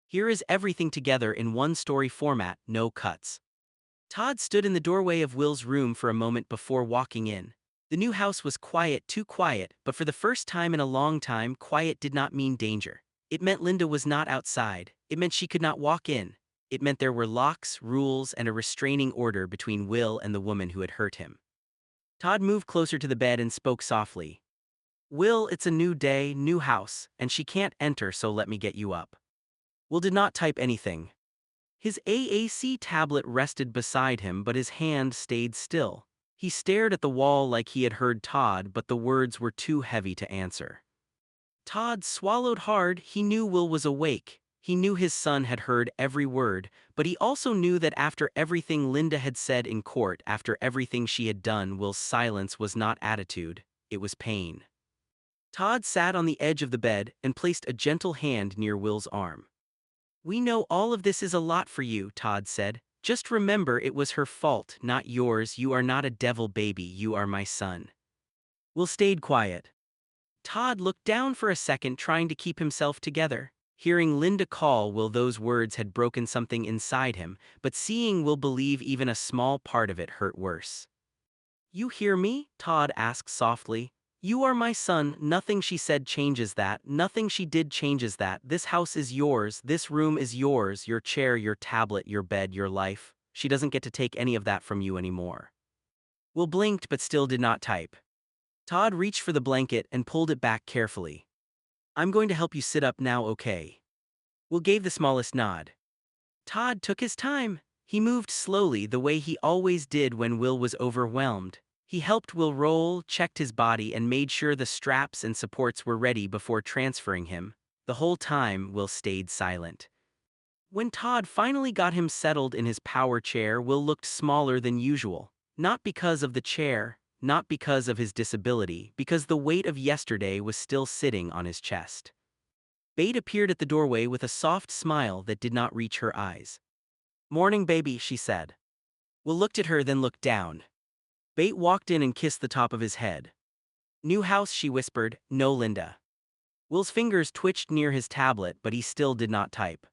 Here is everything together in one story format, no cuts. Todd stood in the doorway of Will's room for a moment before walking in. The new house was quiet, too quiet, but for the first time in a long time, quiet did not mean danger. It meant Linda was not outside. It meant she could not walk in. It meant there were locks, rules, and a restraining order between Will and the woman who had hurt him. Todd moved closer to the bed and spoke softly. Will, it's a new day, new house, and she can't enter, so let me get you up. Will did not type anything. His AAC tablet rested beside him, but his hand stayed still. He stared at the wall like he had heard Todd, but the words were too heavy to answer. Todd swallowed hard. He knew Will was awake. He knew his son had heard every word, but he also knew that after everything Linda had said in court, after everything she had done, Will's silence was not attitude, it was pain. Todd sat on the edge of the bed and placed a gentle hand near Will's arm. We know all of this is a lot for you, Todd said. Just remember it was her fault, not yours. You are not a devil baby, you are my son. Will stayed quiet. Todd looked down for a second, trying to keep himself together. Hearing Linda call Will, those words had broken something inside him, but seeing Will believe even a small part of it hurt worse. You hear me? Todd asked softly. You are my son. Nothing she said changes that. Nothing she did changes that. This house is yours. This room is yours. Your chair, your tablet, your bed, your life. She doesn't get to take any of that from you anymore. Will blinked but still did not type. Todd reached for the blanket and pulled it back carefully. I'm going to help you sit up now, okay? Will gave the smallest nod. Todd took his time. He moved slowly, the way he always did when Will was overwhelmed. He helped Will roll, checked his body, and made sure the straps and supports were ready before transferring him. The whole time, Will stayed silent. When Todd finally got him settled in his power chair, Will looked smaller than usual. Not because of the chair, not because of his disability, because the weight of yesterday was still sitting on his chest. Beth appeared at the doorway with a soft smile that did not reach her eyes. Morning, baby, she said. Will looked at her, then looked down. Beth walked in and kissed the top of his head. New house, she whispered, no Linda. Will's fingers twitched near his tablet, but he still did not type.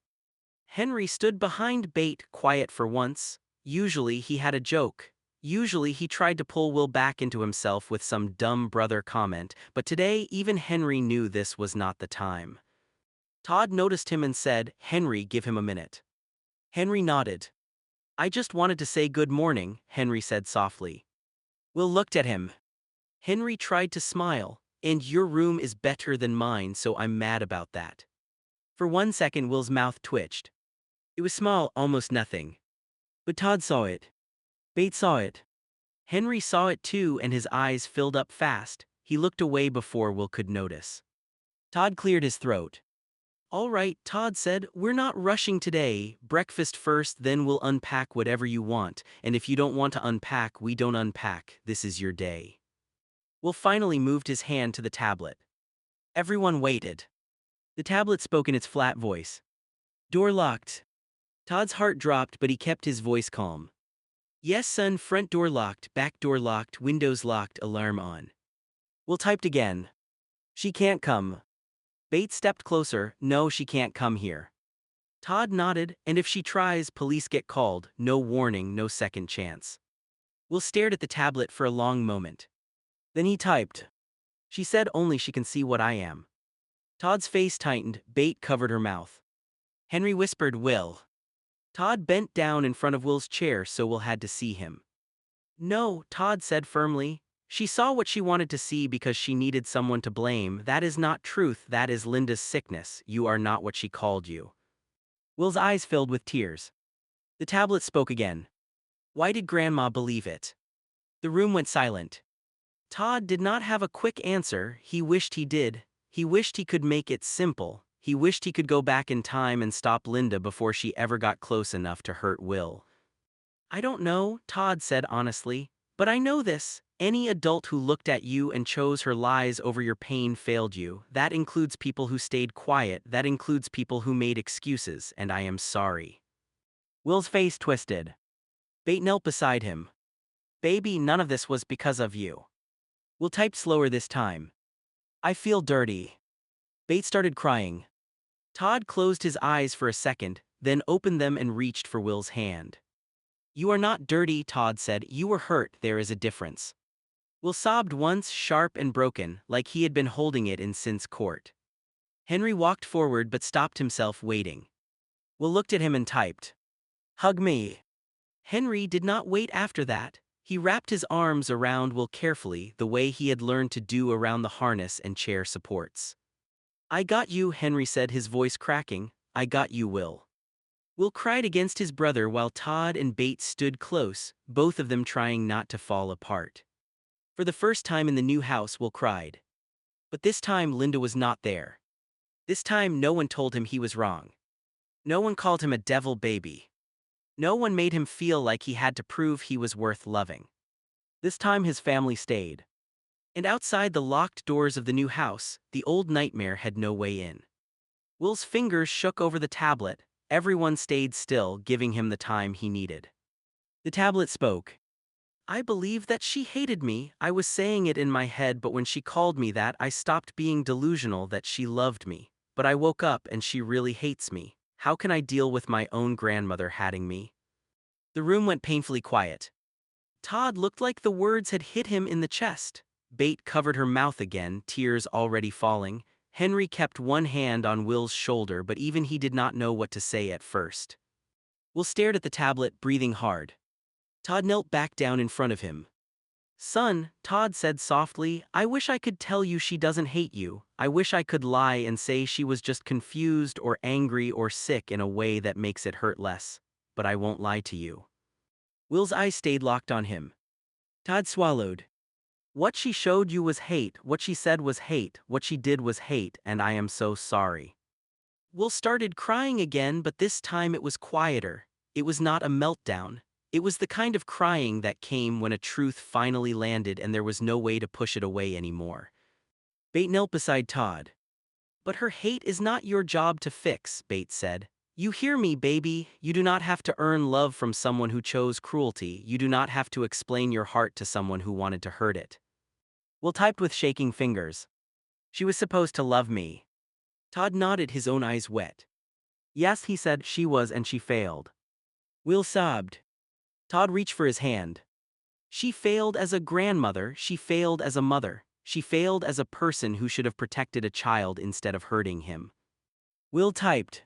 Henry stood behind Beth, quiet for once. Usually he had a joke. Usually he tried to pull Will back into himself with some dumb brother comment, but today even Henry knew this was not the time. Todd noticed him and said, Henry, give him a minute. Henry nodded. I just wanted to say good morning, Henry said softly. Will looked at him. Henry tried to smile. And your room is better than mine, so I'm mad about that. For 1 second Will's mouth twitched. It was small, almost nothing. But Todd saw it. Beth saw it. Henry saw it too, and his eyes filled up fast. He looked away before Will could notice. Todd cleared his throat. All right, Todd said, we're not rushing today. Breakfast first, then we'll unpack whatever you want, and if you don't want to unpack, we don't unpack. This is your day. Will finally moved his hand to the tablet. Everyone waited. The tablet spoke in its flat voice. Door locked. Todd's heart dropped, but he kept his voice calm. Yes, son, front door locked, back door locked, windows locked, alarm on. Will typed again. She can't come. Beth stepped closer. No, she can't come here. Todd nodded, and if she tries, police get called. No warning, no second chance. Will stared at the tablet for a long moment. Then he typed. She said only she can see what I am. Todd's face tightened. Beth covered her mouth. Henry whispered, Will. Todd bent down in front of Will's chair so Will had to see him. No, Todd said firmly. She saw what she wanted to see because she needed someone to blame. That is not truth, that is Linda's sickness. You are not what she called you. Will's eyes filled with tears. The tablet spoke again. Why did Grandma believe it? The room went silent. Todd did not have a quick answer. He wished he did. He wished he could make it simple. He wished he could go back in time and stop Linda before she ever got close enough to hurt Will. I don't know, Todd said honestly, but I know this. Any adult who looked at you and chose her lies over your pain failed you. That includes people who stayed quiet. That includes people who made excuses, and I am sorry. Will's face twisted. Beth knelt beside him. Baby, none of this was because of you. Will typed slower this time. I feel dirty. Beth started crying. Todd closed his eyes for a second, then opened them and reached for Will's hand. "You are not dirty," Todd said. "You were hurt. There is a difference." Will sobbed once, sharp and broken, like he had been holding it in since court. Henry walked forward but stopped himself, waiting. Will looked at him and typed, "Hug me." Henry did not wait after that. He wrapped his arms around Will carefully, the way he had learned to do around the harness and chair supports. "I got you," Henry said, his voice cracking. "I got you, Will." Will cried against his brother while Todd and Bates stood close, both of them trying not to fall apart. For the first time in the new house, Will cried. But this time Linda was not there. This time no one told him he was wrong. No one called him a devil baby. No one made him feel like he had to prove he was worth loving. This time his family stayed. And outside the locked doors of the new house, the old nightmare had no way in. Will's fingers shook over the tablet. Everyone stayed still, giving him the time he needed. The tablet spoke. "I believe that she hated me. I was saying it in my head, but when she called me that, I stopped being delusional that she loved me. But I woke up and she really hates me. How can I deal with my own grandmother hating me?" The room went painfully quiet. Todd looked like the words had hit him in the chest. Bate covered her mouth again, tears already falling. Henry kept one hand on Will's shoulder, but even he did not know what to say at first. Will stared at the tablet, breathing hard. Todd knelt back down in front of him. "Son," Todd said softly, "I wish I could tell you she doesn't hate you. I wish I could lie and say she was just confused or angry or sick in a way that makes it hurt less. But I won't lie to you." Will's eyes stayed locked on him. Todd swallowed. "What she showed you was hate, what she said was hate, what she did was hate, and I am so sorry." Will started crying again, but this time it was quieter. It was not a meltdown. It was the kind of crying that came when a truth finally landed and there was no way to push it away anymore. Bate knelt beside Todd. "But her hate is not your job to fix," Bate said. "You hear me, baby? You do not have to earn love from someone who chose cruelty. You do not have to explain your heart to someone who wanted to hurt it." Will typed with shaking fingers. "She was supposed to love me." Todd nodded, his own eyes wet. "Yes," he said, "she was, and she failed." Will sobbed. Todd reached for his hand. "She failed as a grandmother, she failed as a mother, she failed as a person who should have protected a child instead of hurting him." Will typed.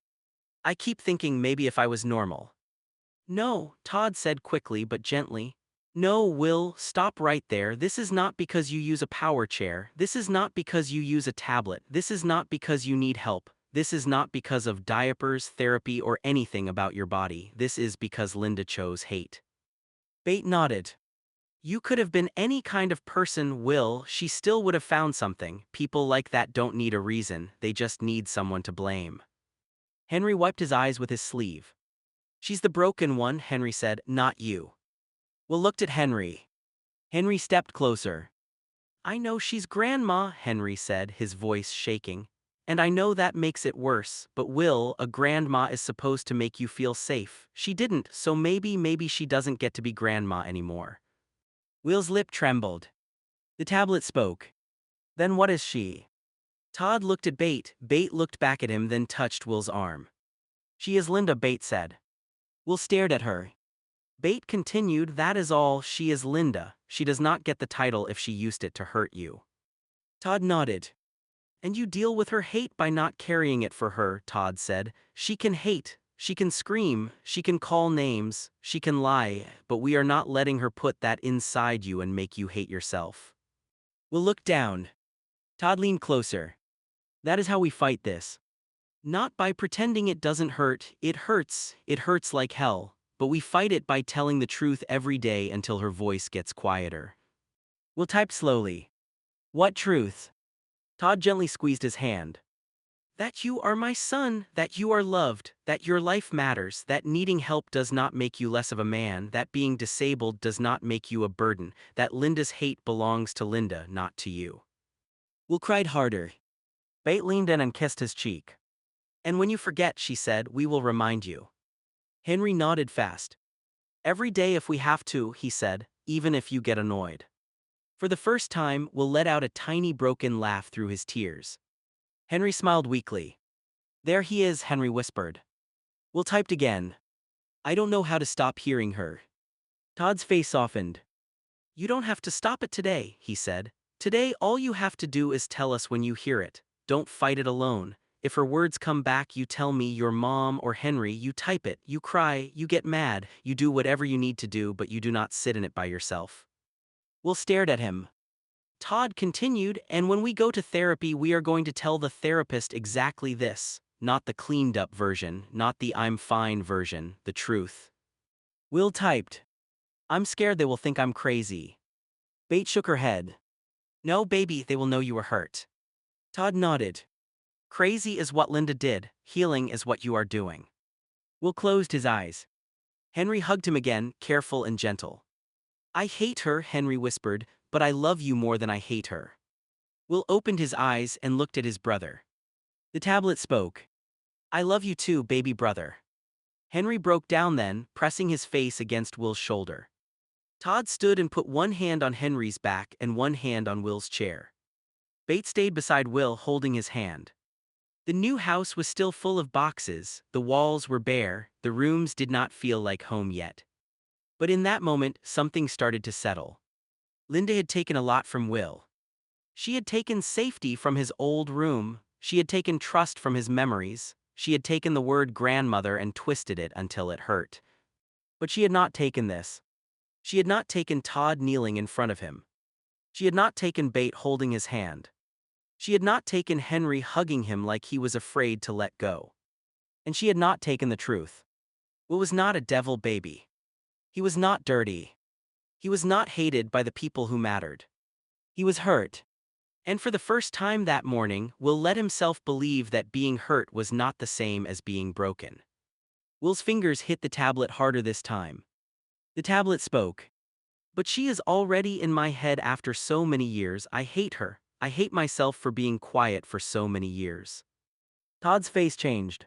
"I keep thinking maybe if I was normal." "No," Todd said quickly but gently. "No, Will, stop right there. This is not because you use a power chair. This is not because you use a tablet. This is not because you need help. This is not because of diapers, therapy, or anything about your body. This is because Linda chose hate." Bate nodded. "You could have been any kind of person, Will. She still would have found something. People like that don't need a reason, they just need someone to blame." Henry wiped his eyes with his sleeve. "She's the broken one," Henry said, "not you." Will looked at Henry. Henry stepped closer. "I know she's grandma," Henry said, his voice shaking. "And I know that makes it worse, but Will, a grandma is supposed to make you feel safe. She didn't, so maybe she doesn't get to be grandma anymore." Will's lip trembled. The tablet spoke. "Then what is she?" Todd looked at Bate. Bate looked back at him, then touched Will's arm. "She is Linda," Bate said. Will stared at her. Bate continued, "That is all, she is Linda. She does not get the title if she used it to hurt you." Todd nodded. "And you deal with her hate by not carrying it for her," Todd said. "She can hate, she can scream, she can call names, she can lie, but we are not letting her put that inside you and make you hate yourself." Will looked down. Todd leaned closer. "That is how we fight this. Not by pretending it doesn't hurt. It hurts like hell. But we fight it by telling the truth every day until her voice gets quieter." Will typed slowly. "What truth?" Todd gently squeezed his hand. "That you are my son, that you are loved, that your life matters, that needing help does not make you less of a man, that being disabled does not make you a burden, that Linda's hate belongs to Linda, not to you." Will cried harder. Bate leaned in and kissed his cheek. "And when you forget," she said, "we will remind you." Henry nodded fast. "Every day if we have to," he said, "even if you get annoyed." For the first time, Will let out a tiny broken laugh through his tears. Henry smiled weakly. There he is, Henry whispered. Will typed again. I don't know how to stop hearing her. Todd's face softened. You don't have to stop it today, he said. Today all you have to do is tell us when you hear it. Don't fight it alone. If her words come back, you tell me, your mom or Henry, you type it, you cry, you get mad, you do whatever you need to do, but you do not sit in it by yourself. Will stared at him. Todd continued, and when we go to therapy, we are going to tell the therapist exactly this. Not the cleaned up version, not the I'm fine version, the truth. Will typed. I'm scared they will think I'm crazy. Beth shook her head. No, baby, they will know you were hurt. Todd nodded. Crazy is what Linda did, healing is what you are doing. Will closed his eyes. Henry hugged him again, careful and gentle. I hate her, Henry whispered, but I love you more than I hate her. Will opened his eyes and looked at his brother. The tablet spoke. I love you too, baby brother. Henry broke down then, pressing his face against Will's shoulder. Todd stood and put one hand on Henry's back and one hand on Will's chair. Beth stayed beside Will, holding his hand. The new house was still full of boxes, the walls were bare, the rooms did not feel like home yet. But in that moment, something started to settle. Linda had taken a lot from Will. She had taken safety from his old room, she had taken trust from his memories, she had taken the word grandmother and twisted it until it hurt. But she had not taken this. She had not taken Todd kneeling in front of him. She had not taken Beth holding his hand. She had not taken Henry hugging him like he was afraid to let go. And she had not taken the truth. Will was not a devil baby. He was not dirty. He was not hated by the people who mattered. He was hurt. And for the first time that morning, Will let himself believe that being hurt was not the same as being broken. Will's fingers hit the tablet harder this time. The tablet spoke. But she is already in my head after so many years. I hate her. I hate myself for being quiet for so many years. Todd's face changed.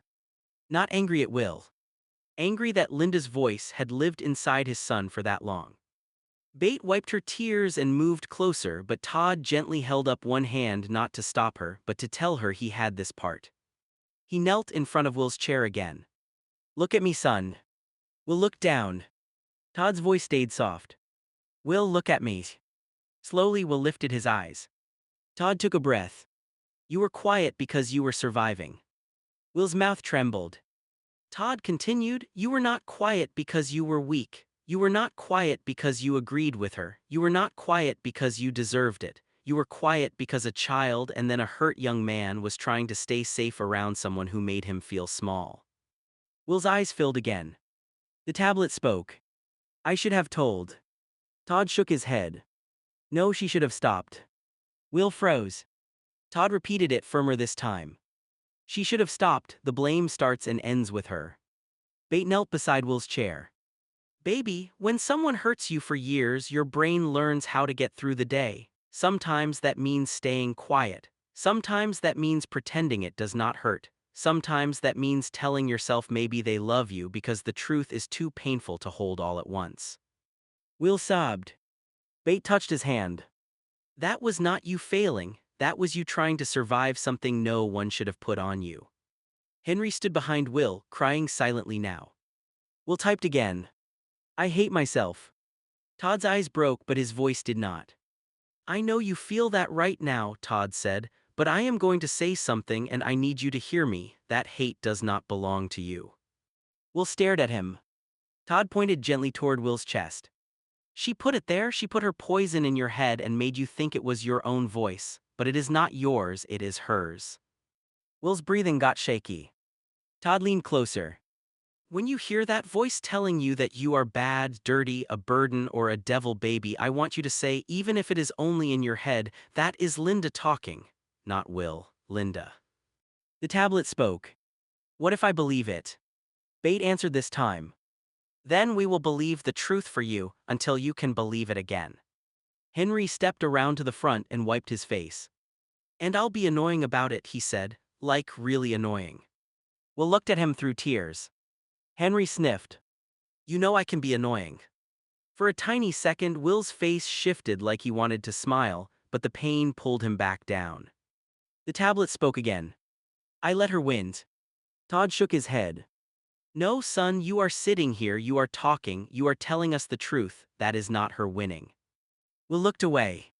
Not angry at Will. Angry that Linda's voice had lived inside his son for that long. Beth wiped her tears and moved closer, but Todd gently held up one hand, not to stop her, but to tell her he had this part. He knelt in front of Will's chair again. Look at me, son. Will looked down. Todd's voice stayed soft. Will, look at me. Slowly, Will lifted his eyes. Todd took a breath. You were quiet because you were surviving. Will's mouth trembled. Todd continued, you were not quiet because you were weak. You were not quiet because you agreed with her. You were not quiet because you deserved it. You were quiet because a child and then a hurt young man was trying to stay safe around someone who made him feel small. Will's eyes filled again. The tablet spoke. I should have told. Todd shook his head. No, she should have stopped. Will froze. Todd repeated it firmer this time. She should have stopped, the blame starts and ends with her. Beth knelt beside Will's chair. Baby, when someone hurts you for years, your brain learns how to get through the day. Sometimes that means staying quiet. Sometimes that means pretending it does not hurt. Sometimes that means telling yourself maybe they love you because the truth is too painful to hold all at once. Will sobbed. Beth touched his hand. That was not you failing, that was you trying to survive something no one should have put on you. Henry stood behind Will, crying silently now. Will typed again. I hate myself. Todd's eyes broke, but his voice did not. I know you feel that right now, Todd said, but I am going to say something and I need you to hear me. That hate does not belong to you. Will stared at him. Todd pointed gently toward Will's chest. She put it there, she put her poison in your head and made you think it was your own voice, but it is not yours, it is hers. Will's breathing got shaky. Todd leaned closer. When you hear that voice telling you that you are bad, dirty, a burden, or a devil baby, I want you to say, even if it is only in your head, that is Linda talking. Not Will, Linda. The tablet spoke. What if I believe it? Beth answered this time. Then we will believe the truth for you, until you can believe it again. Henry stepped around to the front and wiped his face. And I'll be annoying about it, he said, like really annoying. Will looked at him through tears. Henry sniffed. You know I can be annoying. For a tiny second, Will's face shifted like he wanted to smile, but the pain pulled him back down. The tablet spoke again. I let her win. Todd shook his head. No, son, you are sitting here, you are talking, you are telling us the truth. That is not her winning. Will looked away.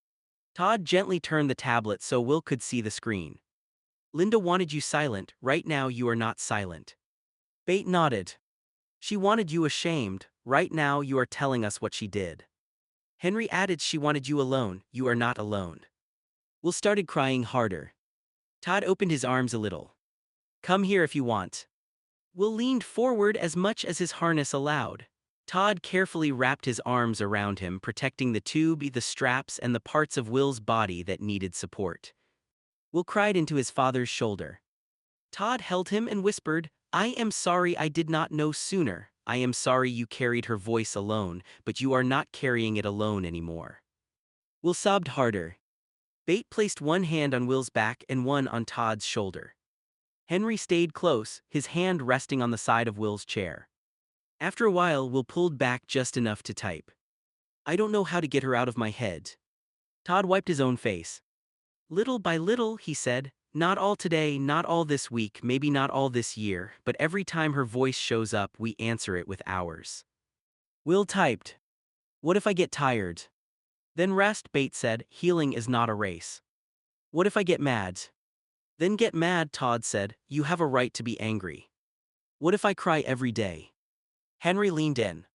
Todd gently turned the tablet so Will could see the screen. Linda wanted you silent, right now you are not silent. Bate nodded. She wanted you ashamed, right now you are telling us what she did. Henry added she wanted you alone, you are not alone. Will started crying harder. Todd opened his arms a little. Come here if you want. Will leaned forward as much as his harness allowed. Todd carefully wrapped his arms around him, protecting the tube, the straps, and the parts of Will's body that needed support. Will cried into his father's shoulder. Todd held him and whispered, I am sorry I did not know sooner. I am sorry you carried her voice alone, but you are not carrying it alone anymore. Will sobbed harder. Bate placed one hand on Will's back and one on Todd's shoulder. Henry stayed close, his hand resting on the side of Will's chair. After a while, Will pulled back just enough to type. I don't know how to get her out of my head. Todd wiped his own face. Little by little, he said, not all today, not all this week, maybe not all this year, but every time her voice shows up, we answer it with ours. Will typed. What if I get tired? Then rest, Bate said, healing is not a race. What if I get mad? Then get mad, Todd said, you have a right to be angry. What if I cry every day? Henry leaned in.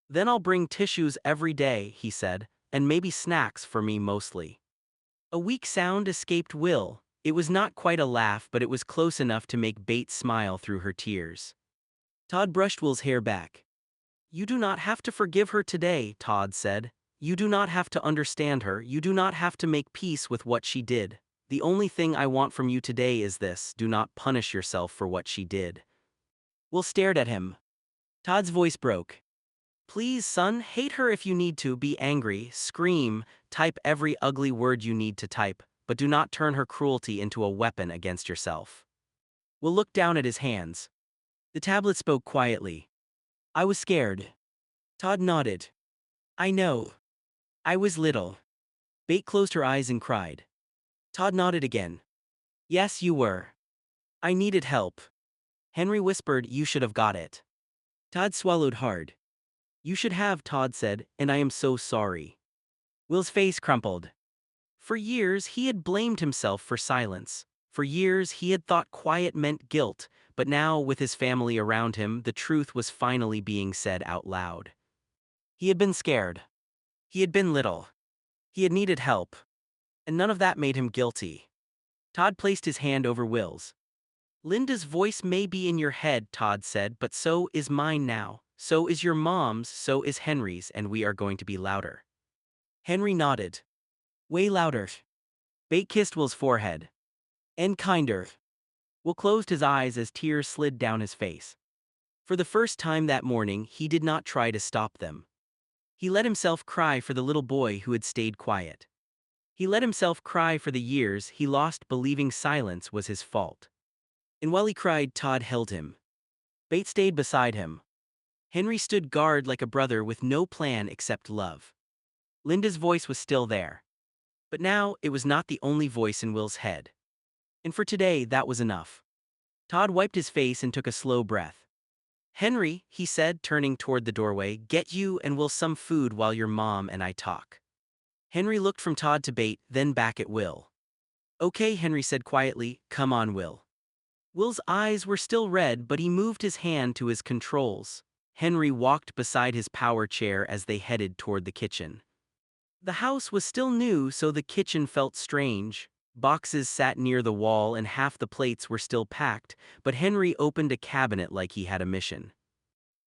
Then I'll bring tissues every day, he said, and maybe snacks for me mostly. A weak sound escaped Will. It was not quite a laugh, but it was close enough to make Bate smile through her tears. Todd brushed Will's hair back. You do not have to forgive her today, Todd said. You do not have to understand her, you do not have to make peace with what she did. The only thing I want from you today is this: do not punish yourself for what she did. Will stared at him. Todd's voice broke. Please, son, hate her if you need to, be angry, scream, type every ugly word you need to type, but do not turn her cruelty into a weapon against yourself. Will looked down at his hands. The tablet spoke quietly. I was scared. Todd nodded. I know. I was little. Bate closed her eyes and cried. Todd nodded again. Yes, you were. I needed help. Henry whispered, you should have got it. Todd swallowed hard. You should have, Todd said, and I am so sorry. Will's face crumpled. For years, he had blamed himself for silence. For years, he had thought quiet meant guilt, but now, with his family around him, the truth was finally being said out loud. He had been scared. He had been little. He had needed help. And none of that made him guilty. Todd placed his hand over Will's. Linda's voice may be in your head, Todd said, but so is mine now. So is your mom's, so is Henry's, and we are going to be louder. Henry nodded. Way louder. Bate kissed Will's forehead. And kinder. Will closed his eyes as tears slid down his face. For the first time that morning, he did not try to stop them. He let himself cry for the little boy who had stayed quiet. He let himself cry for the years he lost believing silence was his fault. And while he cried, Todd held him. Bate stayed beside him. Henry stood guard like a brother with no plan except love. Linda's voice was still there. But now, it was not the only voice in Will's head. And for today, that was enough. Todd wiped his face and took a slow breath. Henry, he said, turning toward the doorway, get you and Will some food while your mom and I talk. Henry looked from Todd to Bate, then back at Will. Okay, Henry said quietly, come on, Will. Will's eyes were still red, but he moved his hand to his controls. Henry walked beside his power chair as they headed toward the kitchen. The house was still new, so the kitchen felt strange. Boxes sat near the wall and half the plates were still packed, but Henry opened a cabinet like he had a mission.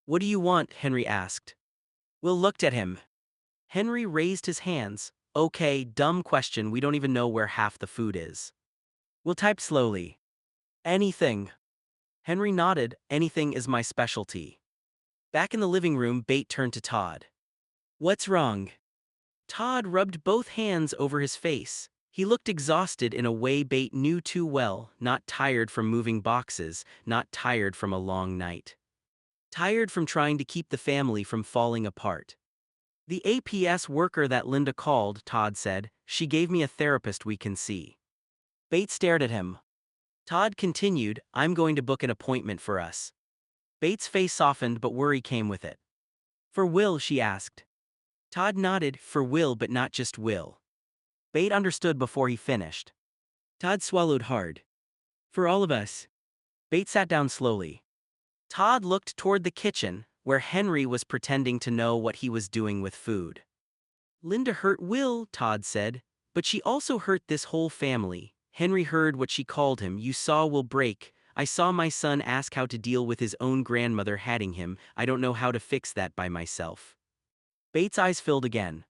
What do you want? Henry asked. Will looked at him. Henry raised his hands. Okay, dumb question, we don't even know where half the food is. Will typed slowly. Anything. Henry nodded. Anything is my specialty. Back in the living room, Bate turned to Todd. What's wrong? Todd rubbed both hands over his face. He looked exhausted in a way Bate knew too well, not tired from moving boxes, not tired from a long night. Tired from trying to keep the family from falling apart. The APS worker that Linda called, Todd said, she gave me a therapist we can see. Bate stared at him. Todd continued, I'm going to book an appointment for us. Bates' face softened but worry came with it. For Will, she asked. Todd nodded, for Will but not just Will. Bate understood before he finished. Todd swallowed hard. For all of us. Bate sat down slowly. Todd looked toward the kitchen, where Henry was pretending to know what he was doing with food. Linda hurt Will, Todd said, but she also hurt this whole family. Henry heard what she called him. You saw Will break. I saw my son ask how to deal with his own grandmother hatting him. I don't know how to fix that by myself. Bates' eyes filled again.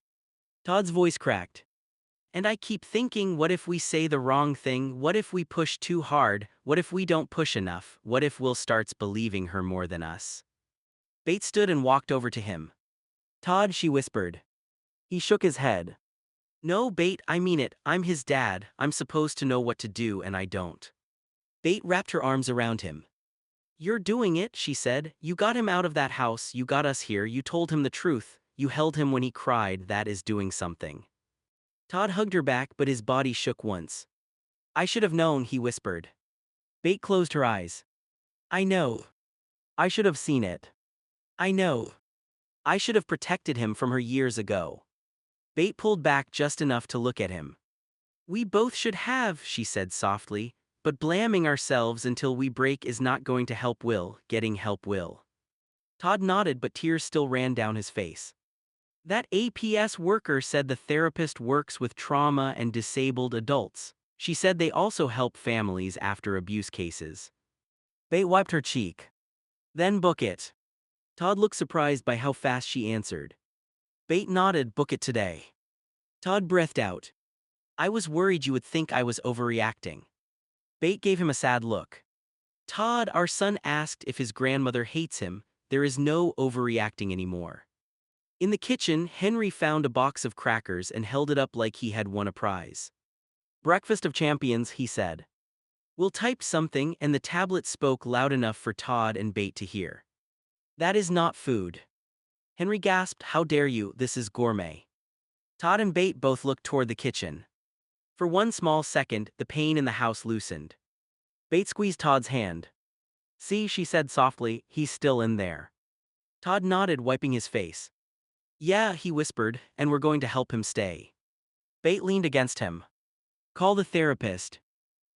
Todd's voice cracked. And I keep thinking, what if we say the wrong thing? What if we push too hard? What if we don't push enough? What if Will starts believing her more than us? Bates stood and walked over to him. Todd, she whispered. He shook his head. No, Bate, I mean it. I'm his dad. I'm supposed to know what to do and I don't. Bate wrapped her arms around him. You're doing it, she said. You got him out of that house. You got us here. You told him the truth. You held him when he cried. That is doing something. Todd hugged her back, but his body shook once. I should have known, he whispered. Bate closed her eyes. I know. I should have seen it. I know. I should have protected him from her years ago. Bate pulled back just enough to look at him. We both should have, she said softly, but blaming ourselves until we break is not going to help Will. Getting help will. Todd nodded, but tears still ran down his face. That APS worker said the therapist works with trauma and disabled adults. She said they also help families after abuse cases. Bate wiped her cheek. Then book it. Todd looked surprised by how fast she answered. Bate nodded, book it today. Todd breathed out. I was worried you would think I was overreacting. Bate gave him a sad look. Todd, our son asked if his grandmother hates him. There is no overreacting anymore. In the kitchen, Henry found a box of crackers and held it up like he had won a prize. Breakfast of champions, he said. Will typed something and the tablet spoke loud enough for Todd and Bate to hear. That is not food. Henry gasped, how dare you, this is gourmet. Todd and Bate both looked toward the kitchen. For one small second, the pain in the house loosened. Bate squeezed Todd's hand. See, she said softly, he's still in there. Todd nodded, wiping his face. Yeah, he whispered, and we're going to help him stay. Bate leaned against him. Call the therapist.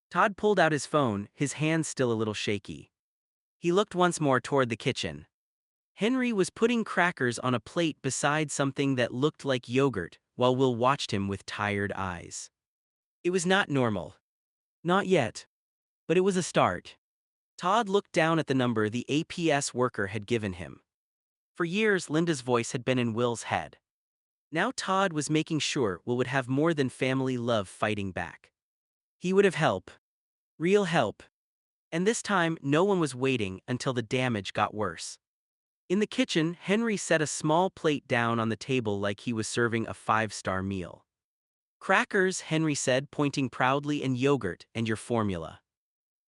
Todd pulled out his phone, his hands still a little shaky. He looked once more toward the kitchen. Henry was putting crackers on a plate beside something that looked like yogurt, while Will watched him with tired eyes. It was not normal. Not yet. But it was a start. Todd looked down at the number the APS worker had given him. For years, Linda's voice had been in Will's head. Now Todd was making sure Will would have more than family love fighting back. He would have help. Real help. And this time, no one was waiting until the damage got worse. In the kitchen, Henry set a small plate down on the table like he was serving a 5-star meal. Crackers, Henry said, pointing proudly, and yogurt, and your formula.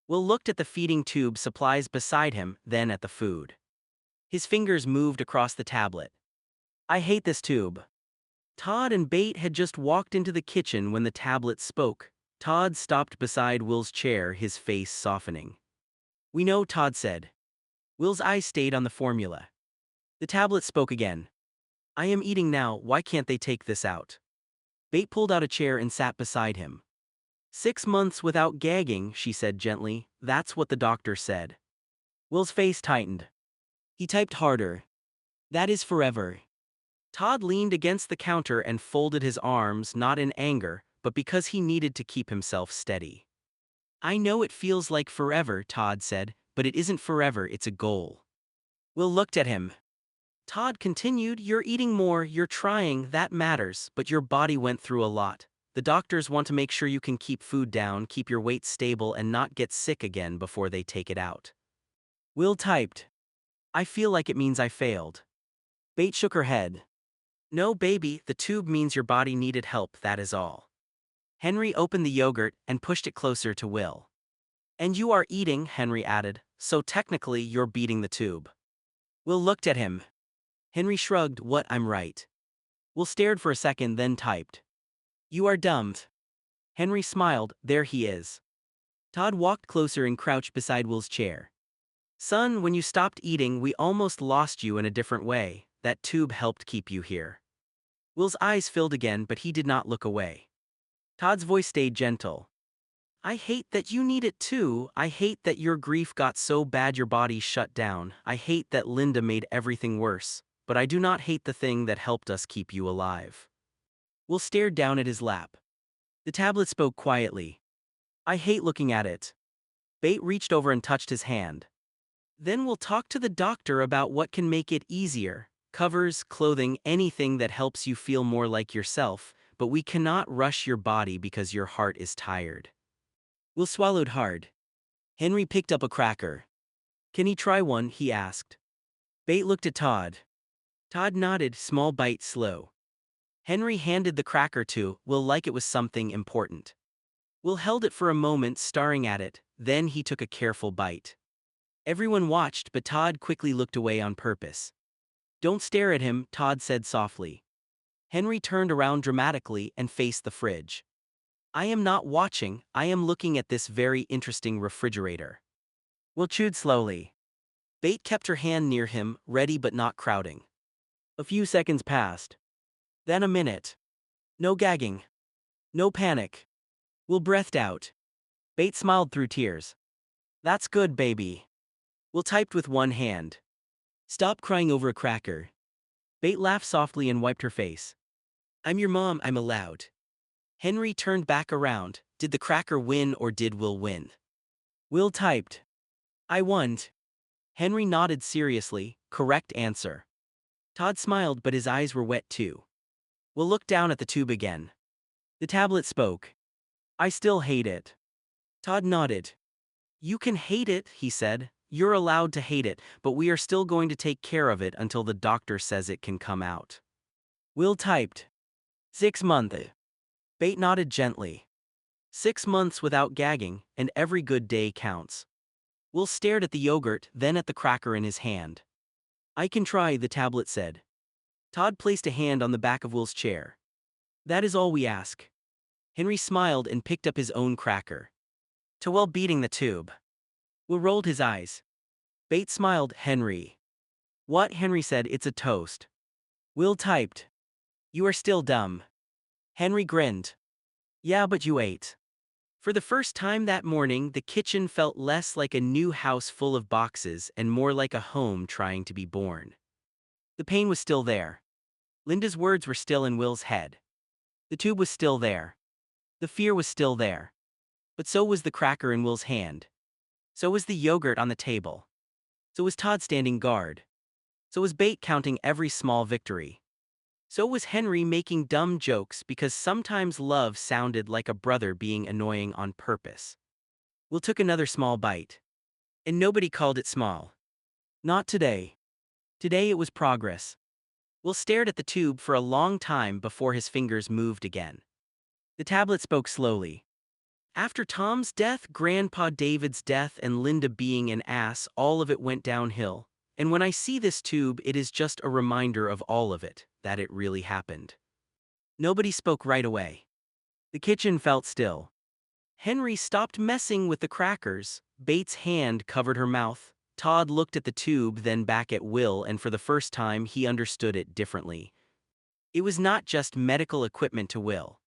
Will looked at the feeding tube supplies beside him, then at the food. His fingers moved across the tablet. I hate this tube. Todd and Bate had just walked into the kitchen when the tablet spoke. Todd stopped beside Will's chair, his face softening. We know, Todd said. Will's eyes stayed on the formula. The tablet spoke again. I am eating now, why can't they take this out? Bate pulled out a chair and sat beside him. 6 months without gagging, she said gently, that's what the doctor said. Will's face tightened. He typed harder. That is forever. Todd leaned against the counter and folded his arms, not in anger, but because he needed to keep himself steady. I know it feels like forever, Todd said, but it isn't forever, it's a goal. Will looked at him. Todd continued, you're eating more, you're trying, that matters, but your body went through a lot. The doctors want to make sure you can keep food down, keep your weight stable, and not get sick again before they take it out. Will typed. I feel like it means I failed. Bate shook her head. No, baby, the tube means your body needed help, that is all. Henry opened the yogurt and pushed it closer to Will. And you are eating, Henry added, so technically you're beating the tube. Will looked at him. Henry shrugged, what, I'm right. Will stared for a second, then typed. You are dumb. Henry smiled, there he is. Todd walked closer and crouched beside Will's chair. Son, when you stopped eating, we almost lost you in a different way. That tube helped keep you here. Will's eyes filled again, but he did not look away. Todd's voice stayed gentle. I hate that you need it too. I hate that your grief got so bad your body shut down. I hate that Linda made everything worse. But I do not hate the thing that helped us keep you alive. Will stared down at his lap. The tablet spoke quietly. I hate looking at it. Bate reached over and touched his hand. Then we'll talk to the doctor about what can make it easier. Covers, clothing, anything that helps you feel more like yourself, but we cannot rush your body because your heart is tired. Will swallowed hard. Henry picked up a cracker. Can he try one? He asked. Bate looked at Todd. Todd nodded, small bite, slow. Henry handed the cracker to Will like it was something important. Will held it for a moment, staring at it, then he took a careful bite. Everyone watched, but Todd quickly looked away on purpose. Don't stare at him, Todd said softly. Henry turned around dramatically and faced the fridge. I am not watching, I am looking at this very interesting refrigerator. Will chewed slowly. Bate kept her hand near him, ready but not crowding. A few seconds passed. Then a minute. No gagging. No panic. Will breathed out. Bate smiled through tears. That's good, baby. Will typed with one hand. Stop crying over a cracker. Bate laughed softly and wiped her face. I'm your mom, I'm allowed. Henry turned back around. Did the cracker win or did Will win? Will typed. I won. Henry nodded seriously, correct answer. Todd smiled, but his eyes were wet too. Will looked down at the tube again. The tablet spoke. I still hate it. Todd nodded. You can hate it, he said. You're allowed to hate it, but we are still going to take care of it until the doctor says it can come out. Will typed. 6 months. Bate nodded gently. 6 months without gagging, and every good day counts. Will stared at the yogurt, then at the cracker in his hand. I can try, the tablet said. Todd placed a hand on the back of Will's chair. That is all we ask. Henry smiled and picked up his own cracker. To Will beating the tube. Will rolled his eyes. Bate smiled, Henry. What? Henry said, it's a toast. Will typed. You are still dumb. Henry grinned. Yeah, but you ate. For the first time that morning, the kitchen felt less like a new house full of boxes and more like a home trying to be born. The pain was still there. Linda's words were still in Will's head. The tube was still there. The fear was still there. But so was the cracker in Will's hand. So was the yogurt on the table. So was Todd standing guard. So was Bate counting every small victory. So was Henry making dumb jokes because sometimes love sounded like a brother being annoying on purpose. Will took another small bite. And nobody called it small. Not today. Today it was progress. Will stared at the tube for a long time before his fingers moved again. The tablet spoke slowly. After Tom's death, Grandpa David's death, and Linda being an ass, all of it went downhill. And when I see this tube, it is just a reminder of all of it, that it really happened. Nobody spoke right away. The kitchen felt still. Henry stopped messing with the crackers. Bate's hand covered her mouth. Todd looked at the tube, then back at Will, and for the first time he understood it differently. It was not just medical equipment to Will.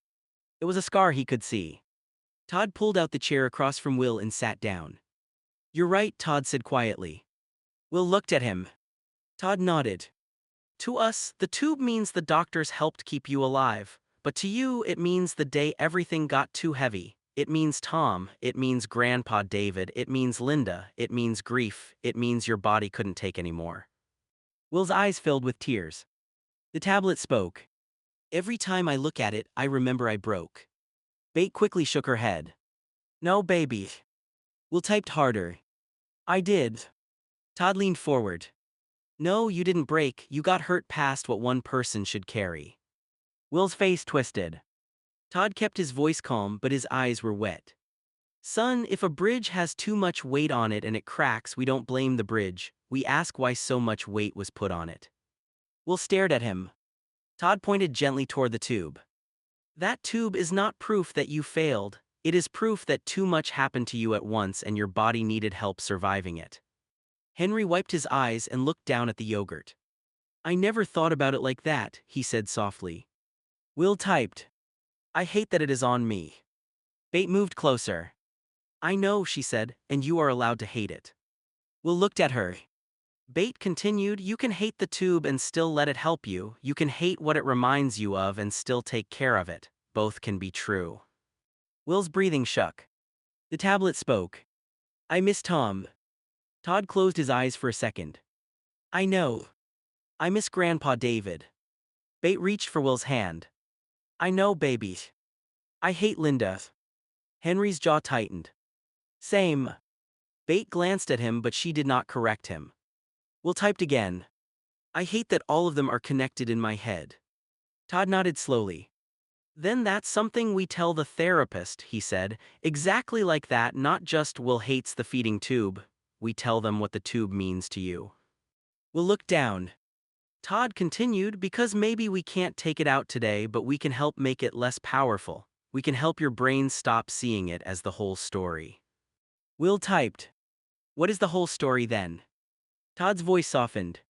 It was a scar he could see. Todd pulled out the chair across from Will and sat down. You're right, Todd said quietly. Will looked at him. Todd nodded. To us, the tube means the doctors helped keep you alive, but to you it means the day everything got too heavy. It means Tom, it means Grandpa David, it means Linda, it means grief, it means your body couldn't take any more. Will's eyes filled with tears. The tablet spoke. Every time I look at it, I remember I broke. Bate quickly shook her head. No, baby. Will typed harder. I did. Todd leaned forward. No, you didn't break, you got hurt past what one person should carry. Will's face twisted. Todd kept his voice calm, but his eyes were wet. Son, if a bridge has too much weight on it and it cracks, we don't blame the bridge, we ask why so much weight was put on it. Will stared at him. Todd pointed gently toward the tube. That tube is not proof that you failed. It is proof that too much happened to you at once and your body needed help surviving it. Henry wiped his eyes and looked down at the yogurt. I never thought about it like that, he said softly. Will typed. I hate that it is on me. Bate moved closer. I know, she said, and you are allowed to hate it. Will looked at her. Bate continued, you can hate the tube and still let it help you. You can hate what it reminds you of and still take care of it. Both can be true. Will's breathing shook. The tablet spoke. I miss Tom. Todd closed his eyes for a second. I know. I miss Grandpa David. Bate reached for Will's hand. I know, baby. I hate Linda. Henry's jaw tightened. Same. Bate glanced at him, but she did not correct him. Will typed again. I hate that all of them are connected in my head. Todd nodded slowly. Then that's something we tell the therapist, he said. Exactly like that, not just Will hates the feeding tube. We tell them what the tube means to you. Will looked down. Todd continued, because maybe we can't take it out today, but we can help make it less powerful. We can help your brain stop seeing it as the whole story. Will typed. What is the whole story then? Todd's voice softened.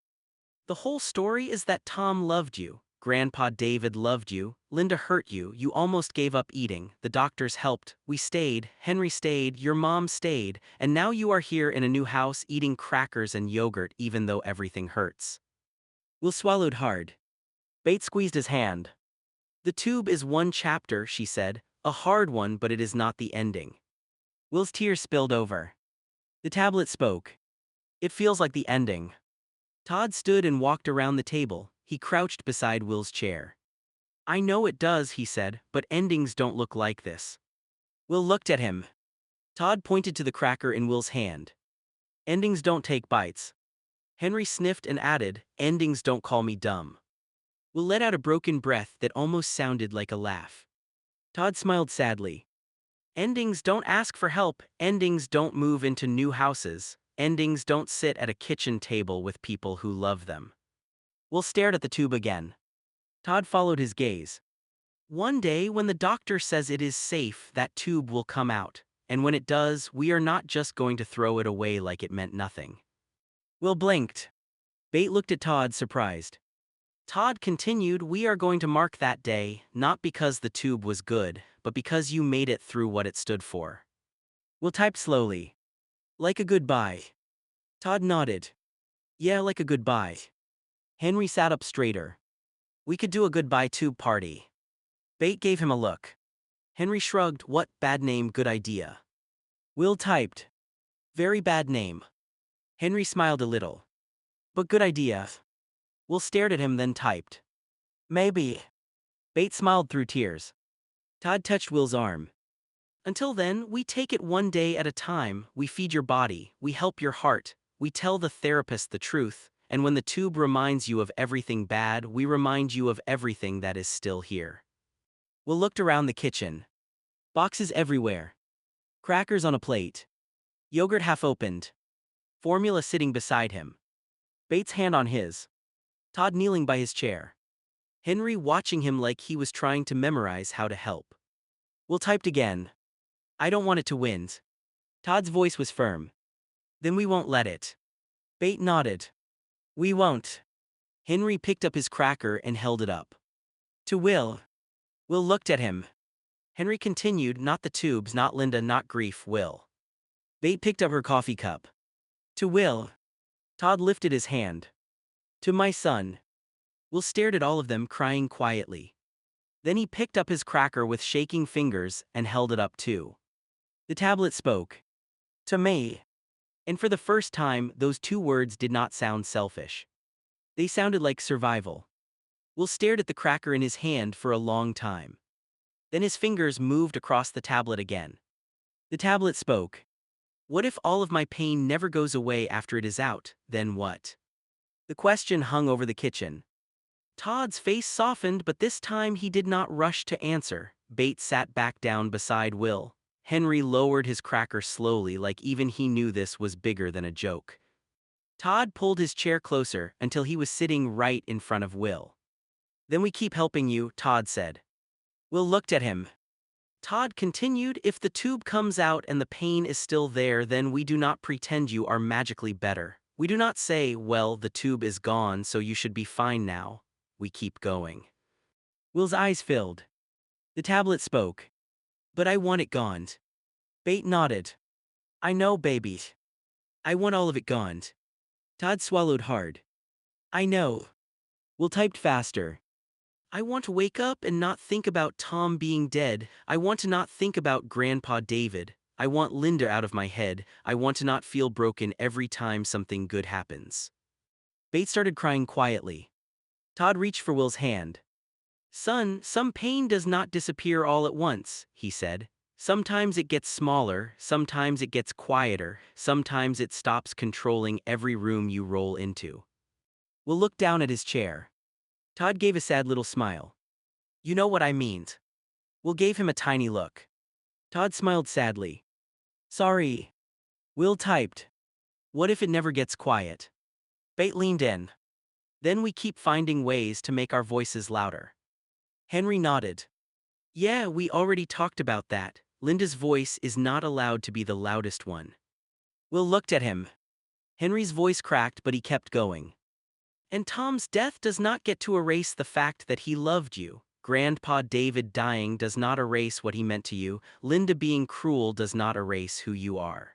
The whole story is that Tom loved you, Grandpa David loved you, Linda hurt you, you almost gave up eating, the doctors helped, we stayed, Henry stayed, your mom stayed, and now you are here in a new house eating crackers and yogurt even though everything hurts. Will swallowed hard. Bate squeezed his hand. The tube is one chapter, she said, a hard one, but it is not the ending. Will's tears spilled over. The tablet spoke. It feels like the ending. Todd stood and walked around the table. He crouched beside Will's chair. I know it does, he said, but endings don't look like this. Will looked at him. Todd pointed to the cracker in Will's hand. Endings don't take bites. Henry sniffed and added, endings don't call me dumb. Will let out a broken breath that almost sounded like a laugh. Todd smiled sadly. Endings don't ask for help, endings don't move into new houses, endings don't sit at a kitchen table with people who love them. Will stared at the tube again. Todd followed his gaze. One day when the doctor says it is safe, that tube will come out, and when it does, we are not just going to throw it away like it meant nothing. Will blinked. Bate looked at Todd, surprised. Todd continued, we are going to mark that day, not because the tube was good, but because you made it through what it stood for. Will typed slowly. Like a goodbye. Todd nodded. Yeah, like a goodbye. Henry sat up straighter. We could do a goodbye tube party. Bate gave him a look. Henry shrugged, what, bad name, good idea. Will typed. Very bad name. Henry smiled a little. But good idea. Will stared at him, then typed. Maybe. Bate smiled through tears. Todd touched Will's arm. Until then, we take it one day at a time, we feed your body, we help your heart, we tell the therapist the truth, and when the tube reminds you of everything bad, we remind you of everything that is still here. Will looked around the kitchen. Boxes everywhere. Crackers on a plate. Yogurt half opened. Formula sitting beside him. Bate's hand on his. Todd kneeling by his chair. Henry watching him like he was trying to memorize how to help. Will typed again. I don't want it to win. Todd's voice was firm. Then we won't let it. Bate nodded. We won't. Henry picked up his cracker and held it up. To Will. Will looked at him. Henry continued, not the tubes, not Linda, not grief, Will. Bate picked up her coffee cup. To Will. Todd lifted his hand. To my son. Will stared at all of them, crying quietly. Then he picked up his cracker with shaking fingers and held it up too. The tablet spoke. To me. And for the first time, those two words did not sound selfish. They sounded like survival. Will stared at the cracker in his hand for a long time. Then his fingers moved across the tablet again. The tablet spoke. What if all of my pain never goes away after it is out, then what? The question hung over the kitchen. Todd's face softened, but this time he did not rush to answer. Bate sat back down beside Will. Henry lowered his cracker slowly, like even he knew this was bigger than a joke. Todd pulled his chair closer until he was sitting right in front of Will. Then we keep helping you, Todd said. Will looked at him. Todd continued, if the tube comes out and the pain is still there, then we do not pretend you are magically better. We do not say, well, the tube is gone, so you should be fine now. We keep going. Will's eyes filled. The tablet spoke. But I want it gone. Bate nodded. I know, baby. I want all of it gone. Todd swallowed hard. I know. Will typed faster. I want to wake up and not think about Tom being dead. I want to not think about Grandpa David. I want Linda out of my head. I want to not feel broken every time something good happens. Bates started crying quietly. Todd reached for Will's hand. Son, some pain does not disappear all at once, he said. Sometimes it gets smaller, sometimes it gets quieter, sometimes it stops controlling every room you roll into. Will looked down at his chair. Todd gave a sad little smile. You know what I mean. Will gave him a tiny look. Todd smiled sadly. Sorry. Will typed. What if it never gets quiet? Bate leaned in. Then we keep finding ways to make our voices louder. Henry nodded. Yeah, we already talked about that. Linda's voice is not allowed to be the loudest one. Will looked at him. Henry's voice cracked, but he kept going. And Tom's death does not get to erase the fact that he loved you. Grandpa David dying does not erase what he meant to you. Linda being cruel does not erase who you are.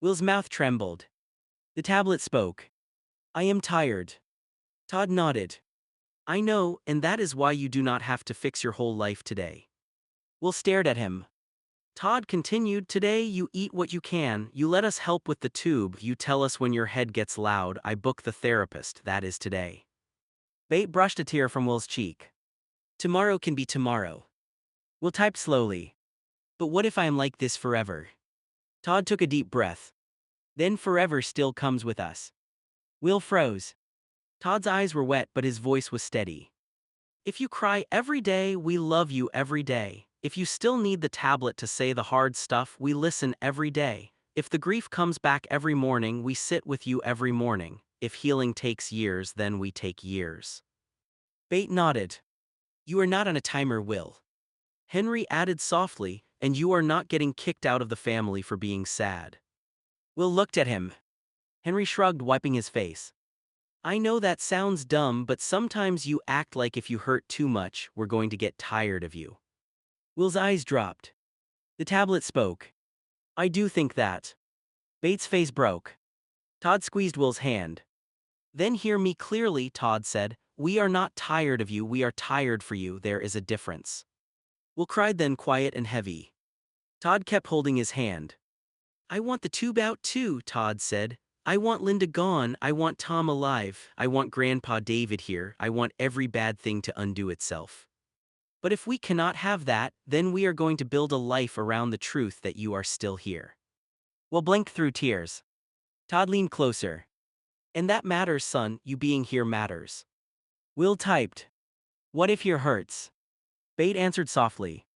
Will's mouth trembled. The tablet spoke. I am tired. Todd nodded. I know, and that is why you do not have to fix your whole life today. Will stared at him. Todd continued, today you eat what you can, you let us help with the tube, you tell us when your head gets loud, I book the therapist, that is today. Bate brushed a tear from Will's cheek. Tomorrow can be tomorrow. Will typed slowly. But what if I am like this forever? Todd took a deep breath. Then forever still comes with us. Will froze. Todd's eyes were wet, but his voice was steady. If you cry every day, we love you every day. If you still need the tablet to say the hard stuff, we listen every day. If the grief comes back every morning, we sit with you every morning. If healing takes years, then we take years. Bate nodded. You are not on a timer, Will. Henry added softly, and you are not getting kicked out of the family for being sad. Will looked at him. Henry shrugged, wiping his face. I know that sounds dumb, but sometimes you act like if you hurt too much, we're going to get tired of you. Will's eyes dropped. The tablet spoke. I do think that. Bates' face broke. Todd squeezed Will's hand. Then hear me clearly, Todd said. We are not tired of you, we are tired for you, there is a difference. Will cried, then quiet and heavy. Todd kept holding his hand. I want the tube out too, Todd said. I want Linda gone, I want Tom alive, I want Grandpa David here, I want every bad thing to undo itself. But if we cannot have that, then we are going to build a life around the truth that you are still here. Will blinked through tears. Todd leaned closer. And that matters, son, you being here matters. Will typed. What if here hurts? Bate answered softly.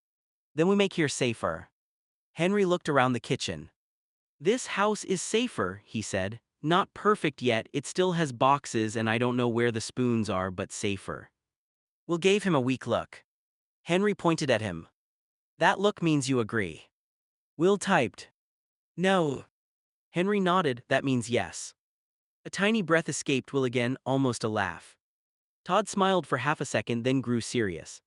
Then we make here safer. Henry looked around the kitchen. This house is safer, he said. Not perfect yet, it still has boxes and I don't know where the spoons are, but safer. Will gave him a weak look. Henry pointed at him. That look means you agree. Will typed. No. Henry nodded, that means yes. A tiny breath escaped Will again, almost a laugh. Todd smiled for half a second, then grew serious.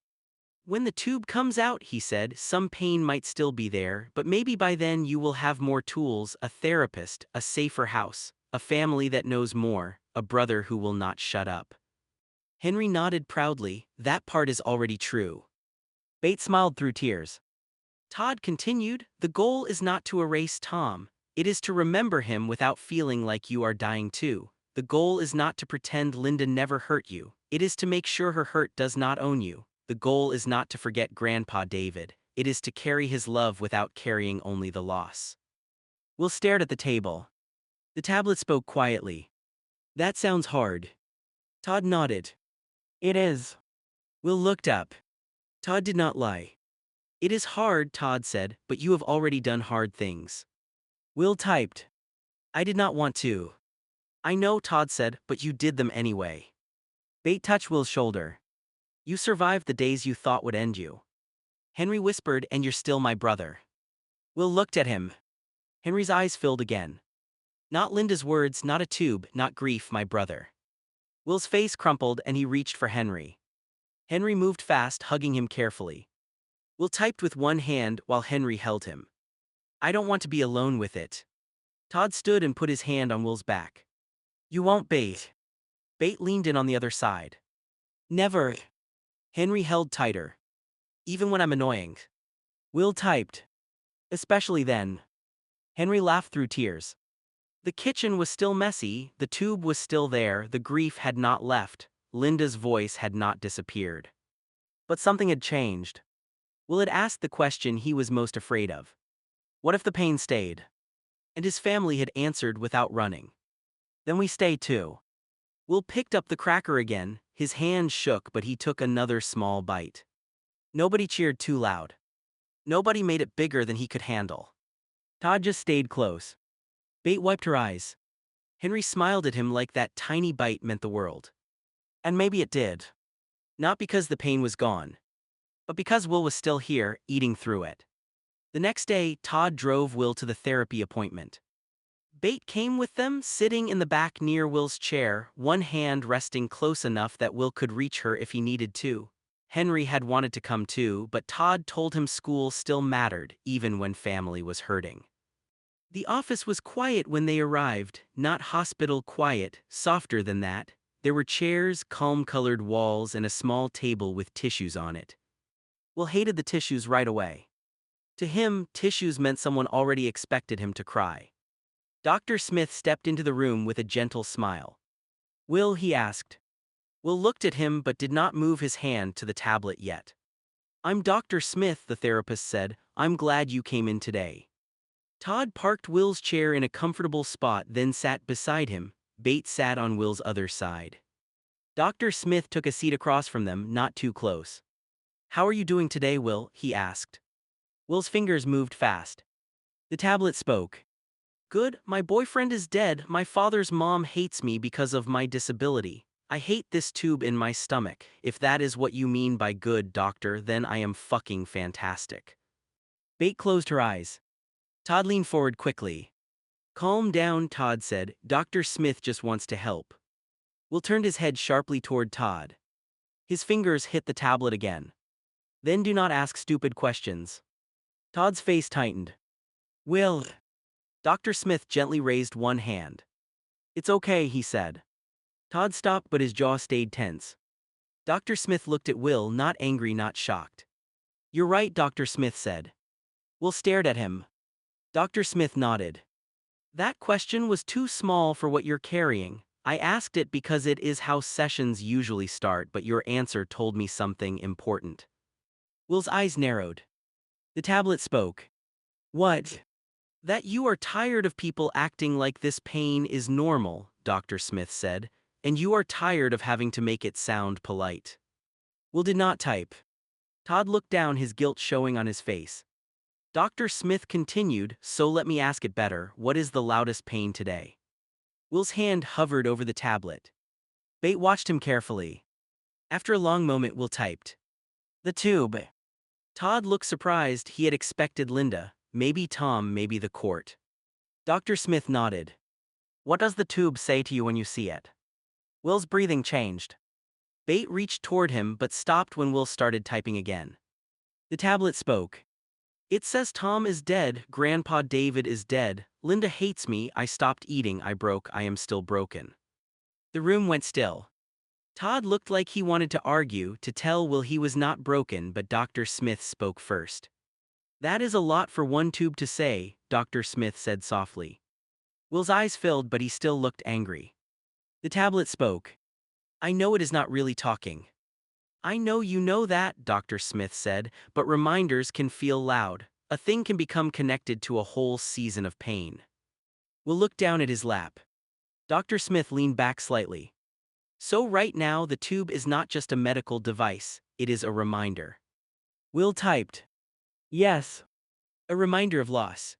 When the tube comes out, he said, some pain might still be there, but maybe by then you will have more tools, a therapist, a safer house, a family that knows more, a brother who will not shut up. Henry nodded proudly, that part is already true. Bates smiled through tears. Todd continued, the goal is not to erase Tom, it is to remember him without feeling like you are dying too. The goal is not to pretend Linda never hurt you, it is to make sure her hurt does not own you. The goal is not to forget Grandpa David, it is to carry his love without carrying only the loss. Will stared at the table. The tablet spoke quietly. That sounds hard. Todd nodded. It is. Will looked up. Todd did not lie. It is hard, Todd said, but you have already done hard things. Will typed. I did not want to. I know, Todd said, but you did them anyway. Bate touched Will's shoulder. You survived the days you thought would end you. Henry whispered, and you're still my brother. Will looked at him. Henry's eyes filled again. Not Linda's words, not a tube, not grief, my brother. Will's face crumpled and he reached for Henry. Henry moved fast, hugging him carefully. Will typed with one hand while Henry held him. I don't want to be alone with it. Todd stood and put his hand on Will's back. You won't, Bate. Bate leaned in on the other side. Never. Henry held tighter. Even when I'm annoying. Will typed. Especially then. Henry laughed through tears. The kitchen was still messy, the tube was still there, the grief had not left, Linda's voice had not disappeared. But something had changed. Will had asked the question he was most afraid of. What if the pain stayed? And his family had answered without running. Then we stay too. Will picked up the cracker again, his hand shook but he took another small bite. Nobody cheered too loud. Nobody made it bigger than he could handle. Todd just stayed close. Bate wiped her eyes. Henry smiled at him like that tiny bite meant the world. And maybe it did. Not because the pain was gone, but because Will was still here, eating through it. The next day, Todd drove Will to the therapy appointment. Bate came with them, sitting in the back near Will's chair, one hand resting close enough that Will could reach her if he needed to. Henry had wanted to come too, but Todd told him school still mattered, even when family was hurting. The office was quiet when they arrived, not hospital quiet, softer than that. There were chairs, calm-colored walls, and a small table with tissues on it. Will hated the tissues right away. To him, tissues meant someone already expected him to cry. Dr. Smith stepped into the room with a gentle smile. Will, he asked. Will looked at him but did not move his hand to the tablet yet. I'm Dr. Smith, the therapist said. I'm glad you came in today. Todd parked Will's chair in a comfortable spot, then sat beside him. Bate sat on Will's other side. Dr. Smith took a seat across from them, not too close. How are you doing today, Will? He asked. Will's fingers moved fast. The tablet spoke. Good, my boyfriend is dead. My father's mom hates me because of my disability. I hate this tube in my stomach. If that is what you mean by good, doctor, then I am fucking fantastic. Bate closed her eyes. Todd leaned forward quickly. Calm down, Todd said. Dr. Smith just wants to help. Will turned his head sharply toward Todd. His fingers hit the tablet again. Then do not ask stupid questions. Todd's face tightened. Will. Dr. Smith gently raised one hand. It's okay, he said. Todd stopped but his jaw stayed tense. Dr. Smith looked at Will, not angry, not shocked. You're right, Dr. Smith said. Will stared at him. Dr. Smith nodded. That question was too small for what you're carrying. I asked it because it is how sessions usually start, but your answer told me something important. Will's eyes narrowed. The tablet spoke. What? That you are tired of people acting like this pain is normal, Dr. Smith said, and you are tired of having to make it sound polite. Will did not type. Todd looked down, his guilt showing on his face. Dr. Smith continued, so let me ask it better, what is the loudest pain today? Will's hand hovered over the tablet. Bate watched him carefully. After a long moment, Will typed. The tube. Todd looked surprised. He had expected Linda, maybe Tom, maybe the court. Dr. Smith nodded. What does the tube say to you when you see it? Will's breathing changed. Bate reached toward him but stopped when Will started typing again. The tablet spoke. It says Tom is dead, Grandpa David is dead, Linda hates me, I stopped eating, I broke, I am still broken. The room went still. Todd looked like he wanted to argue, to tell Will he was not broken, but Dr. Smith spoke first. That is a lot for one tube to say, Dr. Smith said softly. Will's eyes filled but he still looked angry. The tablet spoke. I know it is not really talking. I know you know that, Dr. Smith said, but reminders can feel loud. A thing can become connected to a whole season of pain. Will looked down at his lap. Dr. Smith leaned back slightly. So right now the tube is not just a medical device, it is a reminder. Will typed. Yes. A reminder of loss.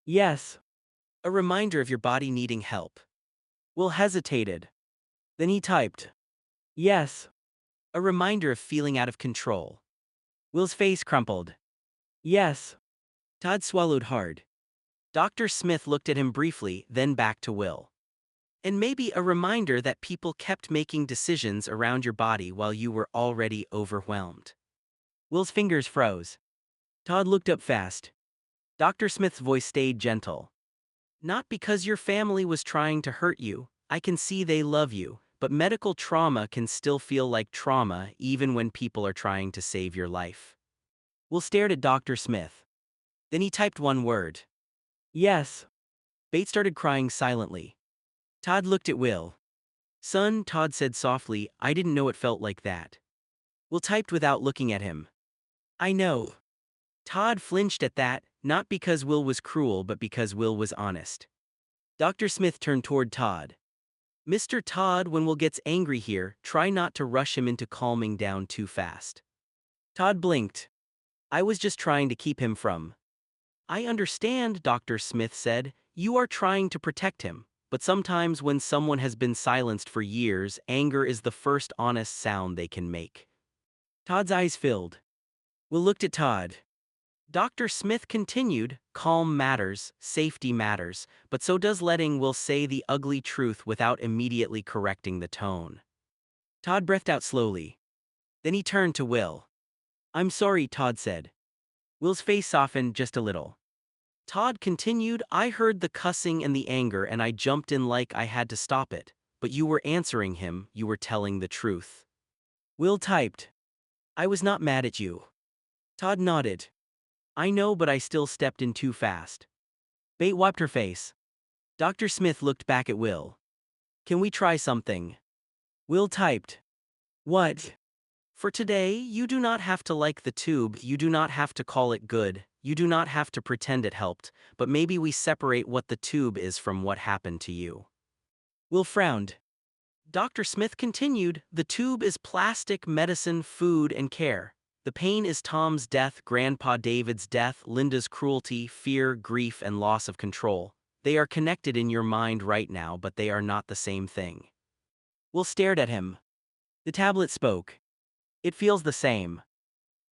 Yes. A reminder of your body needing help. Will hesitated. Then he typed. Yes. A reminder of feeling out of control. Will's face crumpled. Yes. Todd swallowed hard. Dr. Smith looked at him briefly, then back to Will. And maybe a reminder that people kept making decisions around your body while you were already overwhelmed. Will's fingers froze. Todd looked up fast. Dr. Smith's voice stayed gentle. Not because your family was trying to hurt you, I can see they love you, but medical trauma can still feel like trauma even when people are trying to save your life. Will stared at Dr. Smith. Then he typed one word. Yes. Bates started crying silently. Todd looked at Will. Son, Todd said softly, I didn't know it felt like that. Will typed without looking at him. I know. Todd flinched at that, not because Will was cruel but because Will was honest. Dr. Smith turned toward Todd. Mr. Todd, when Will gets angry here, try not to rush him into calming down too fast. Todd blinked. I was just trying to keep him from. I understand, Dr. Smith said. You are trying to protect him. But sometimes when someone has been silenced for years, anger is the first honest sound they can make. Todd's eyes filled. Will looked at Todd. Dr. Smith continued, calm matters, safety matters, but so does letting Will say the ugly truth without immediately correcting the tone. Todd breathed out slowly. Then he turned to Will. I'm sorry, Todd said. Will's face softened just a little. Todd continued, I heard the cussing and the anger and I jumped in like I had to stop it, but you were answering him, you were telling the truth. Will typed. I was not mad at you. Todd nodded. I know, but I still stepped in too fast. Bate wiped her face. Dr. Smith looked back at Will. Can we try something? Will typed. What? For today, you do not have to like the tube, you do not have to call it good, you do not have to pretend it helped, but maybe we separate what the tube is from what happened to you. Will frowned. Dr. Smith continued, the tube is plastic, medicine, food, and care. The pain is Tom's death, Grandpa David's death, Linda's cruelty, fear, grief, and loss of control. They are connected in your mind right now, but they are not the same thing. Will stared at him. The tablet spoke. It feels the same.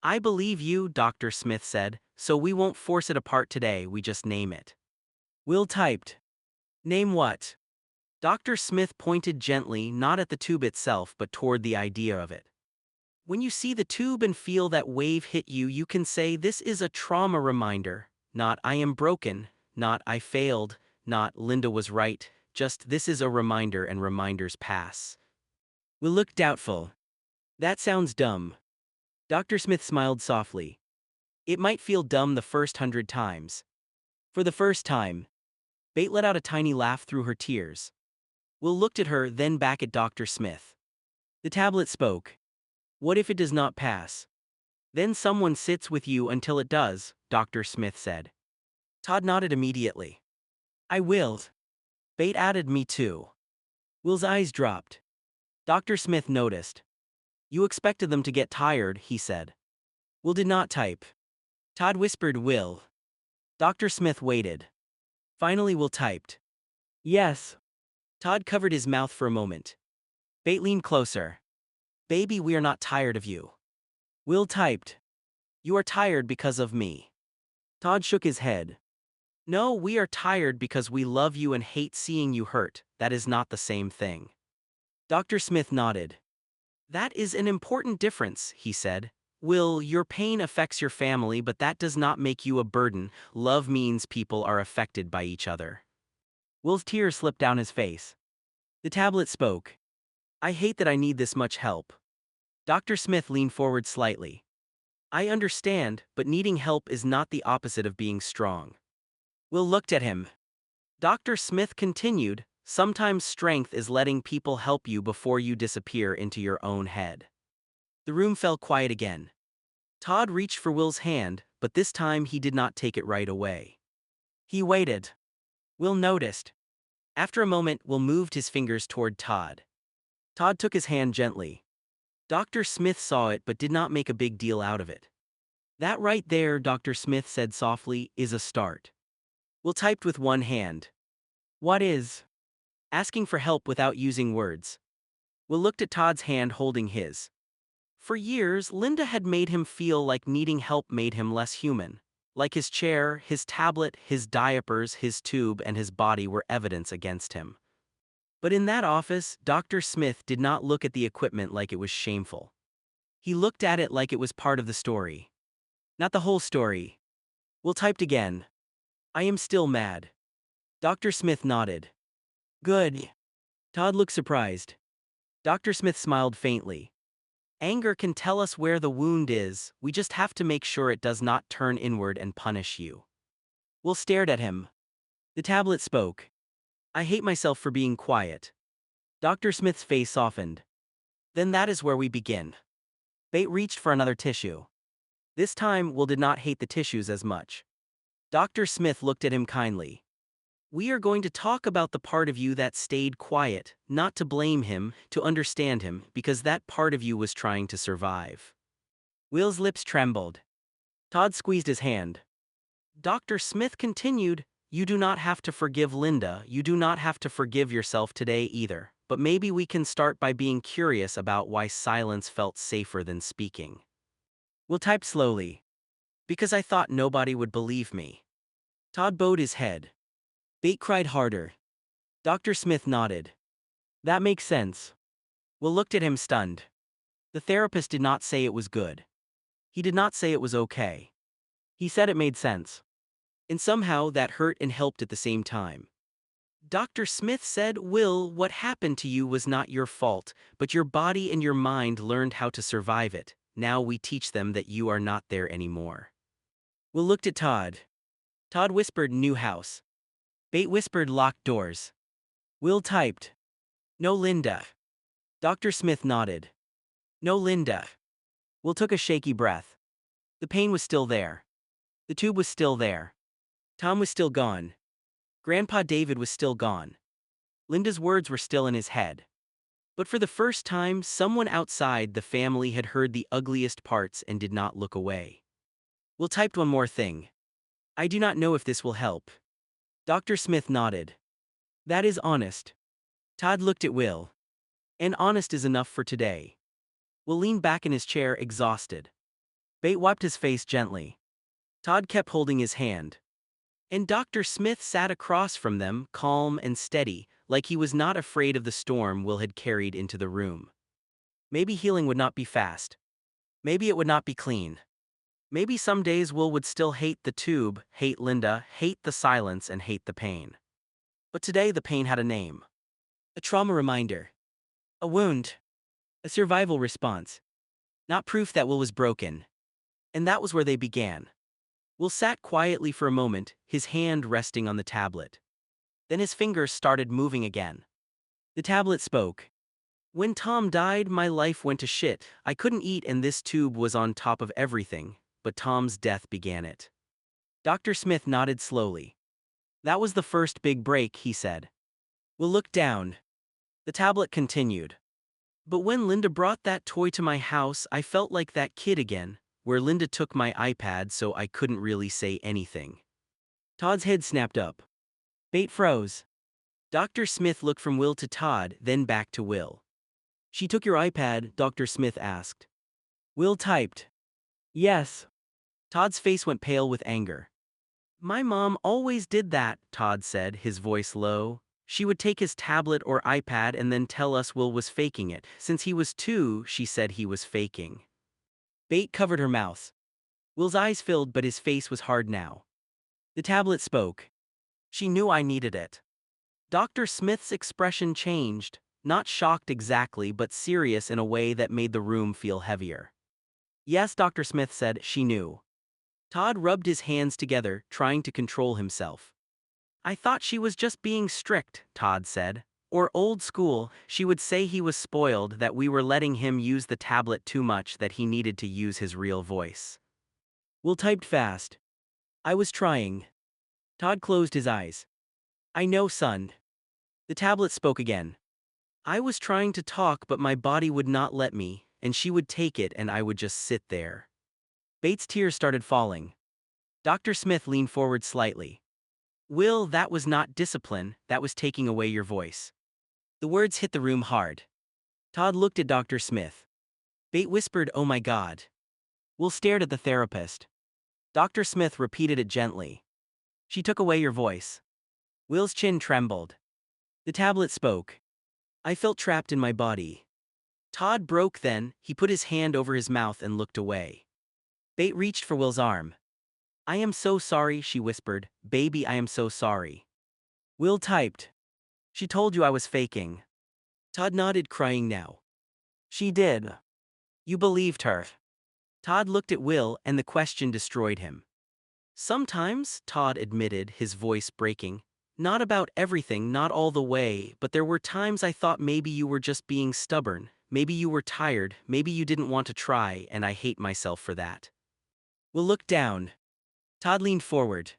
I believe you, Dr. Smith said, so we won't force it apart today, we just name it. Will typed. Name what? Dr. Smith pointed gently, not at the tube itself, but toward the idea of it. When you see the tube and feel that wave hit you, you can say this is a trauma reminder, not I am broken, not I failed, not Linda was right, just this is a reminder and reminders pass. Will looked doubtful. That sounds dumb. Dr. Smith smiled softly. It might feel dumb the first 100 times. For the first time, Bate let out a tiny laugh through her tears. Will looked at her, then back at Dr. Smith. The tablet spoke. What if it does not pass? Then someone sits with you until it does, Dr. Smith said. Todd nodded immediately. I will. Bate added me too. Will's eyes dropped. Dr. Smith noticed. You expected them to get tired, he said. Will did not type. Todd whispered Will. Dr. Smith waited. Finally Will typed. Yes. Todd covered his mouth for a moment. Bate leaned closer. Baby, we are not tired of you. Will typed. You are tired because of me. Todd shook his head. No, we are tired because we love you and hate seeing you hurt. That is not the same thing. Dr. Smith nodded. That is an important difference, he said. Will, your pain affects your family, but that does not make you a burden. Love means people are affected by each other. Will's tears slipped down his face. The tablet spoke. I hate that I need this much help. Dr. Smith leaned forward slightly. I understand, but needing help is not the opposite of being strong. Will looked at him. Dr. Smith continued, sometimes strength is letting people help you before you disappear into your own head. The room fell quiet again. Todd reached for Will's hand, but this time he did not take it right away. He waited. Will noticed. After a moment, Will moved his fingers toward Todd. Todd took his hand gently. Dr. Smith saw it but did not make a big deal out of it. That right there, Dr. Smith said softly, is a start. Will typed with one hand. What is? Asking for help without using words. Will looked at Todd's hand holding his. For years, Linda had made him feel like needing help made him less human. Like his chair, his tablet, his diapers, his tube, and his body were evidence against him. But in that office, Dr. Smith did not look at the equipment like it was shameful. He looked at it like it was part of the story. Not the whole story. Will typed again. I am still mad. Dr. Smith nodded. Good. Todd looked surprised. Dr. Smith smiled faintly. Anger can tell us where the wound is, we just have to make sure it does not turn inward and punish you. Will stared at him. The tablet spoke. I hate myself for being quiet. Dr. Smith's face softened. Then that is where we begin. Bate reached for another tissue. This time, Will did not hate the tissues as much. Dr. Smith looked at him kindly. We are going to talk about the part of you that stayed quiet, not to blame him, to understand him, because that part of you was trying to survive. Will's lips trembled. Todd squeezed his hand. Dr. Smith continued, you do not have to forgive Linda, you do not have to forgive yourself today either, but maybe we can start by being curious about why silence felt safer than speaking. Will typed slowly. Because I thought nobody would believe me. Todd bowed his head. Bate cried harder. Dr. Smith nodded. That makes sense. Will looked at him stunned. The therapist did not say it was good. He did not say it was okay. He said it made sense. And somehow that hurt and helped at the same time. Dr. Smith said, Will, what happened to you was not your fault, but your body and your mind learned how to survive it. Now we teach them that you are not there anymore. Will looked at Todd. Todd whispered new house. Bate whispered locked doors. Will typed. No Linda. Dr. Smith nodded. No Linda. Will took a shaky breath. The pain was still there. The tube was still there. Tom was still gone. Grandpa David was still gone. Linda's words were still in his head. But for the first time, someone outside the family had heard the ugliest parts and did not look away. Will typed one more thing. I do not know if this will help. Dr. Smith nodded. That is honest. Todd looked at Will. And honest is enough for today. Will leaned back in his chair exhausted. Bate wiped his face gently. Todd kept holding his hand. And Dr. Smith sat across from them, calm and steady, like he was not afraid of the storm Will had carried into the room. Maybe healing would not be fast. Maybe it would not be clean. Maybe some days Will would still hate the tube, hate Linda, hate the silence, and hate the pain. But today the pain had a name. A trauma reminder. A wound. A survival response. Not proof that Will was broken. And that was where they began. Will sat quietly for a moment, his hand resting on the tablet. Then his fingers started moving again. The tablet spoke. When Tom died, my life went to shit. I couldn't eat and this tube was on top of everything, but Tom's death began it. Dr. Smith nodded slowly. That was the first big break, he said. Will looked down. The tablet continued. But when Linda brought that toy to my house, I felt like that kid again, where Linda took my iPad so I couldn't really say anything. Todd's head snapped up. Bate froze. Dr. Smith looked from Will to Todd, then back to Will. She took your iPad, Dr. Smith asked. Will typed. Yes. Todd's face went pale with anger. My mom always did that, Todd said, his voice low. She would take his tablet or iPad and then tell us Will was faking it. Since he was 2, she said he was faking. Bate covered her mouth. Will's eyes filled, but his face was hard now. The tablet spoke. She knew I needed it. Dr. Smith's expression changed, not shocked exactly, but serious in a way that made the room feel heavier. Yes, Dr. Smith said, she knew. Todd rubbed his hands together, trying to control himself. I thought she was just being strict, Todd said. Or old school, she would say he was spoiled, that we were letting him use the tablet too much, that he needed to use his real voice. Will typed fast. I was trying. Todd closed his eyes. I know, son. The tablet spoke again. I was trying to talk, but my body would not let me, and she would take it and I would just sit there. Bates' tears started falling. Dr. Smith leaned forward slightly. Will, that was not discipline, that was taking away your voice. The words hit the room hard. Todd looked at Dr. Smith. Bate whispered, "Oh my God." Will stared at the therapist. Dr. Smith repeated it gently. "She took away your voice." Will's chin trembled. The tablet spoke. "I felt trapped in my body." Todd broke then, he put his hand over his mouth and looked away. Bate reached for Will's arm. "I am so sorry," she whispered. "Baby, I am so sorry." Will typed. "She told you I was faking." Todd nodded, crying now. "She did. You believed her." Todd looked at Will, and the question destroyed him. "Sometimes," Todd admitted, his voice breaking. "Not about everything, not all the way, but there were times I thought maybe you were just being stubborn, maybe you were tired, maybe you didn't want to try, and I hate myself for that." Will looked down. Todd leaned forward.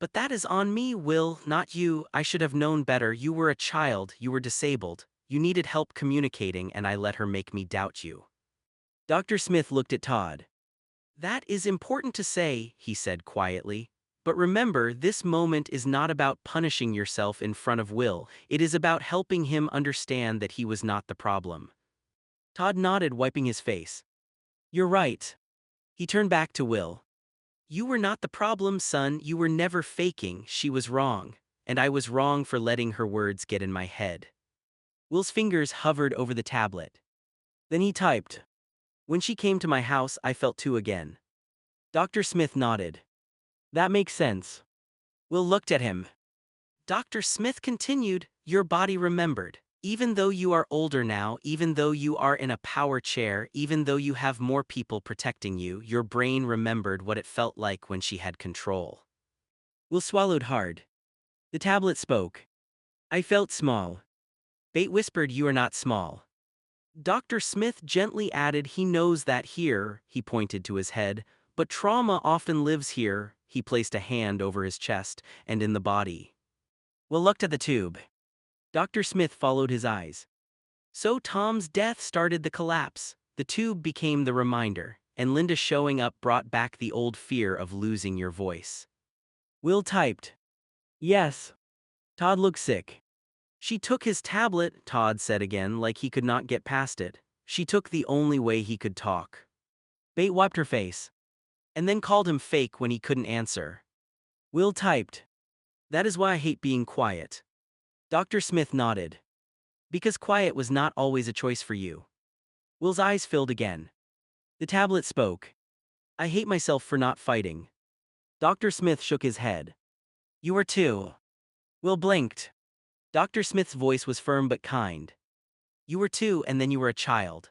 "But that is on me, Will, not you. I should have known better. You were a child, you were disabled, you needed help communicating, and I let her make me doubt you." Dr. Smith looked at Todd. "That is important to say," he said quietly. "But remember, this moment is not about punishing yourself in front of Will, it is about helping him understand that he was not the problem." Todd nodded, wiping his face. "You're right." He turned back to Will. "You were not the problem, son, you were never faking, she was wrong. And I was wrong for letting her words get in my head." Will's fingers hovered over the tablet. Then he typed. "When she came to my house, I felt two again." Dr. Smith nodded. "That makes sense." Will looked at him. Dr. Smith continued, "Your body remembered. Even though you are older now, even though you are in a power chair, even though you have more people protecting you, your brain remembered what it felt like when she had control." Will swallowed hard. The tablet spoke. "I felt small." Bate whispered, "You are not small." Dr. Smith gently added, "He knows that here," he pointed to his head, "but trauma often lives here." He placed a hand over his chest and in the body. Will looked at the tube. Dr. Smith followed his eyes. "So Tom's death started the collapse. The tube became the reminder, and Linda showing up brought back the old fear of losing your voice." Will typed. "Yes." Todd looked sick. "She took his tablet," Todd said again, like he could not get past it. "She took the only way he could talk." Bate wiped her face. "And then called him fake when he couldn't answer." Will typed. "That is why I hate being quiet." Dr. Smith nodded. "Because quiet was not always a choice for you." Will's eyes filled again. The tablet spoke. "I hate myself for not fighting." Dr. Smith shook his head. "You were too." Will blinked. Dr. Smith's voice was firm but kind. "You were too, and then you were a child.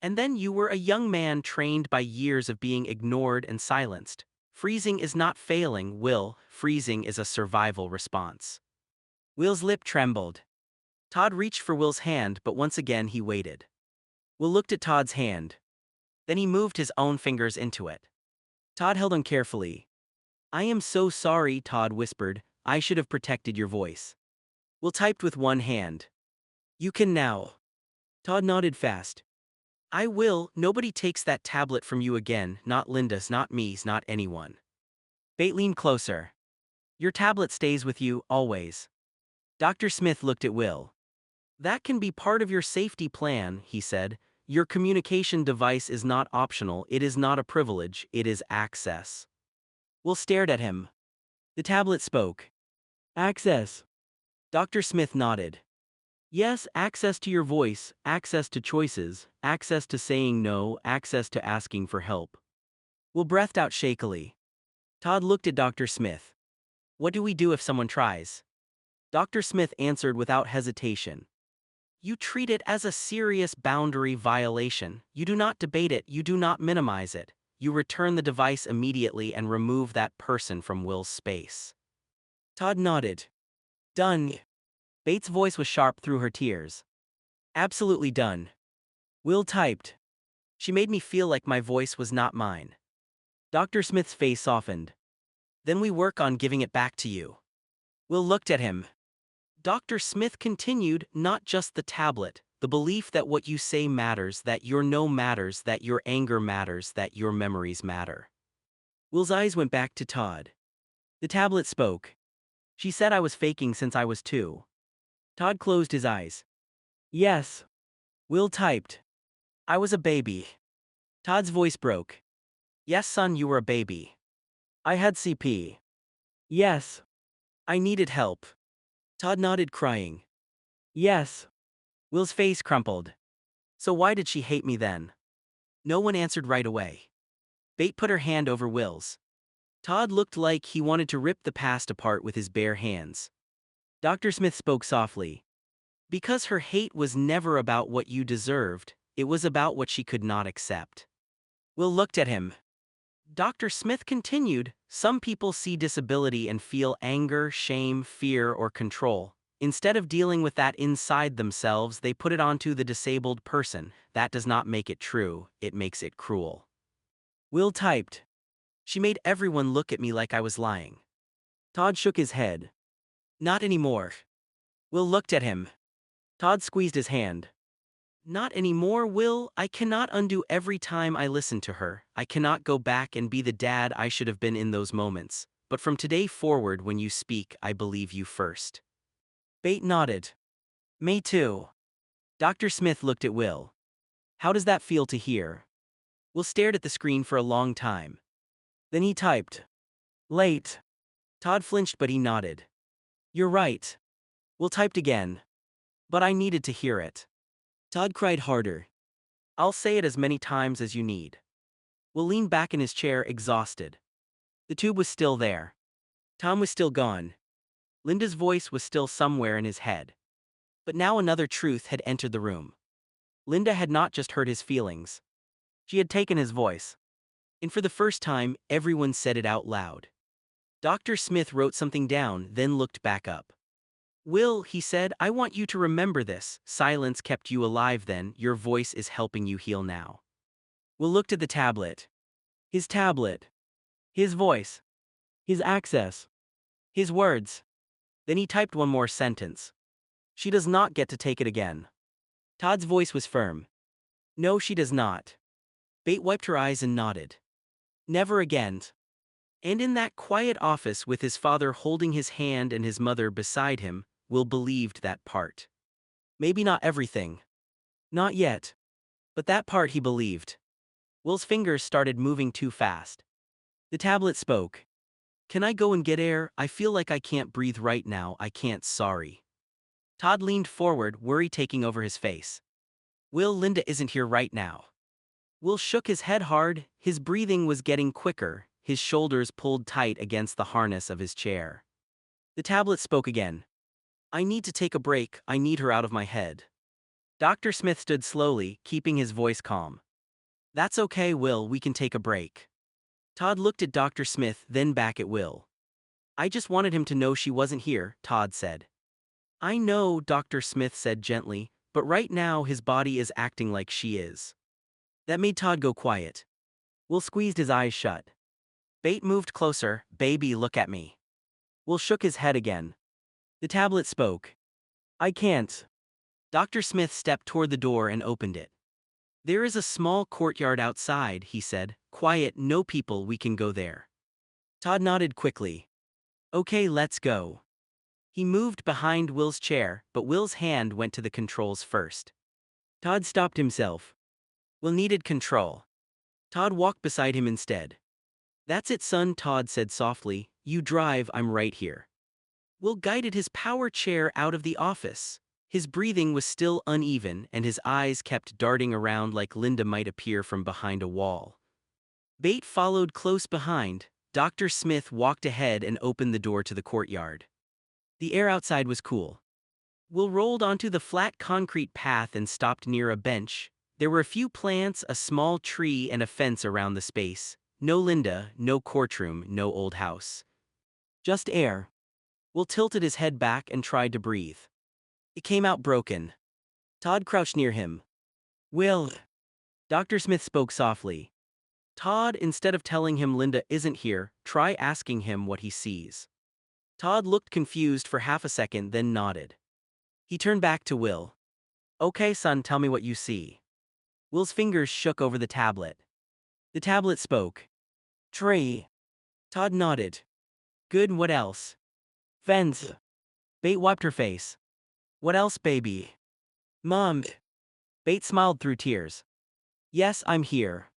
And then you were a young man trained by years of being ignored and silenced. Freezing is not failing, Will, freezing is a survival response." Will's lip trembled. Todd reached for Will's hand, but once again he waited. Will looked at Todd's hand. Then he moved his own fingers into it. Todd held them carefully. "I am so sorry," Todd whispered. "I should have protected your voice." Will typed with one hand. "You can now." Todd nodded fast. "I will. Nobody takes that tablet from you again, not Linda's, not me's, not anyone." Bate leaned closer. "Your tablet stays with you, always." Dr. Smith looked at Will. "That can be part of your safety plan," he said. "Your communication device is not optional, it is not a privilege, it is access." Will stared at him. The tablet spoke. "Access." Dr. Smith nodded. "Yes, access to your voice, access to choices, access to saying no, access to asking for help." Will breathed out shakily. Todd looked at Dr. Smith. "What do we do if someone tries?" Dr. Smith answered without hesitation. "You treat it as a serious boundary violation. You do not debate it, you do not minimize it. You return the device immediately and remove that person from Will's space." Todd nodded. "Done." Bates' voice was sharp through her tears. "Absolutely done." Will typed. "She made me feel like my voice was not mine." Dr. Smith's face softened. "Then we work on giving it back to you." Will looked at him. Dr. Smith continued, "Not just the tablet, the belief that what you say matters, that your no matters, that your anger matters, that your memories matter." Will's eyes went back to Todd. The tablet spoke. "She said I was faking since I was 2. Todd closed his eyes. "Yes." Will typed. I was a baby. Todd's voice broke. Yes, son, you were a baby. I had CP. Yes. I needed help. Todd nodded, crying. Yes. Will's face crumpled. So why did she hate me then? No one answered right away. Bate put her hand over Will's. Todd looked like he wanted to rip the past apart with his bare hands. Dr. Smith spoke softly. Because her hate was never about what you deserved, it was about what she could not accept. Will looked at him. Dr. Smith continued, some people see disability and feel anger, shame, fear, or control. Instead of dealing with that inside themselves, they put it onto the disabled person. That does not make it true, it makes it cruel. Will typed. She made everyone look at me like I was lying. Todd shook his head. Not anymore. Will looked at him. Todd squeezed his hand. Not anymore, Will. I cannot undo every time I listen to her. I cannot go back and be the dad I should have been in those moments. But from today forward, when you speak, I believe you first. Bate nodded. Me too. Dr. Smith looked at Will. How does that feel to hear? Will stared at the screen for a long time. Then he typed. Late. Todd flinched, but he nodded. You're right. Will typed again. But I needed to hear it. Todd cried harder. I'll say it as many times as you need. Will leaned back in his chair, exhausted. The tube was still there. Tom was still gone. Linda's voice was still somewhere in his head. But now another truth had entered the room. Linda had not just heard his feelings. She had taken his voice. And for the first time, everyone said it out loud. Dr. Smith wrote something down, then looked back up. Will, he said, I want you to remember this. Silence kept you alive then. Your voice is helping you heal now. Will looked at the tablet. His tablet. His voice. His access. His words. Then he typed one more sentence. She does not get to take it again. Todd's voice was firm. No, she does not. Bate wiped her eyes and nodded. Never again. And in that quiet office with his father holding his hand and his mother beside him, Will believed that part. Maybe not everything. Not yet. But that part he believed. Will's fingers started moving too fast. The tablet spoke. Can I go and get air? I feel like I can't breathe right now. I can't, sorry. Todd leaned forward, worry taking over his face. Will, Linda isn't here right now. Will shook his head hard, his breathing was getting quicker, his shoulders pulled tight against the harness of his chair. The tablet spoke again. I need to take a break, I need her out of my head. Dr. Smith stood slowly, keeping his voice calm. That's okay, Will, we can take a break. Todd looked at Dr. Smith, then back at Will. I just wanted him to know she wasn't here, Todd said. I know, Dr. Smith said gently, but right now his body is acting like she is. That made Todd go quiet. Will squeezed his eyes shut. Bate moved closer, baby, look at me. Will shook his head again. The tablet spoke. I can't. Dr. Smith stepped toward the door and opened it. There is a small courtyard outside, he said. Quiet, no people, we can go there. Todd nodded quickly. Okay, let's go. He moved behind Will's chair, but Will's hand went to the controls first. Todd stopped himself. Will needed control. Todd walked beside him instead. That's it, son, Todd said softly. You drive, I'm right here. Will guided his power chair out of the office. His breathing was still uneven, and his eyes kept darting around like Linda might appear from behind a wall. Bate followed close behind. Dr. Smith walked ahead and opened the door to the courtyard. The air outside was cool. Will rolled onto the flat concrete path and stopped near a bench. There were a few plants, a small tree, and a fence around the space. No Linda, no courtroom, no old house. Just air. Will tilted his head back and tried to breathe. It came out broken. Todd crouched near him. Will. Dr. Smith spoke softly. Todd, instead of telling him Linda isn't here, try asking him what he sees. Todd looked confused for half a second, then nodded. He turned back to Will. Okay, son, tell me what you see. Will's fingers shook over the tablet. The tablet spoke. Tree. Todd nodded. Good, what else? Fence. Bate wiped her face. What else, baby? Mom. Bate smiled through tears. Yes, I'm here.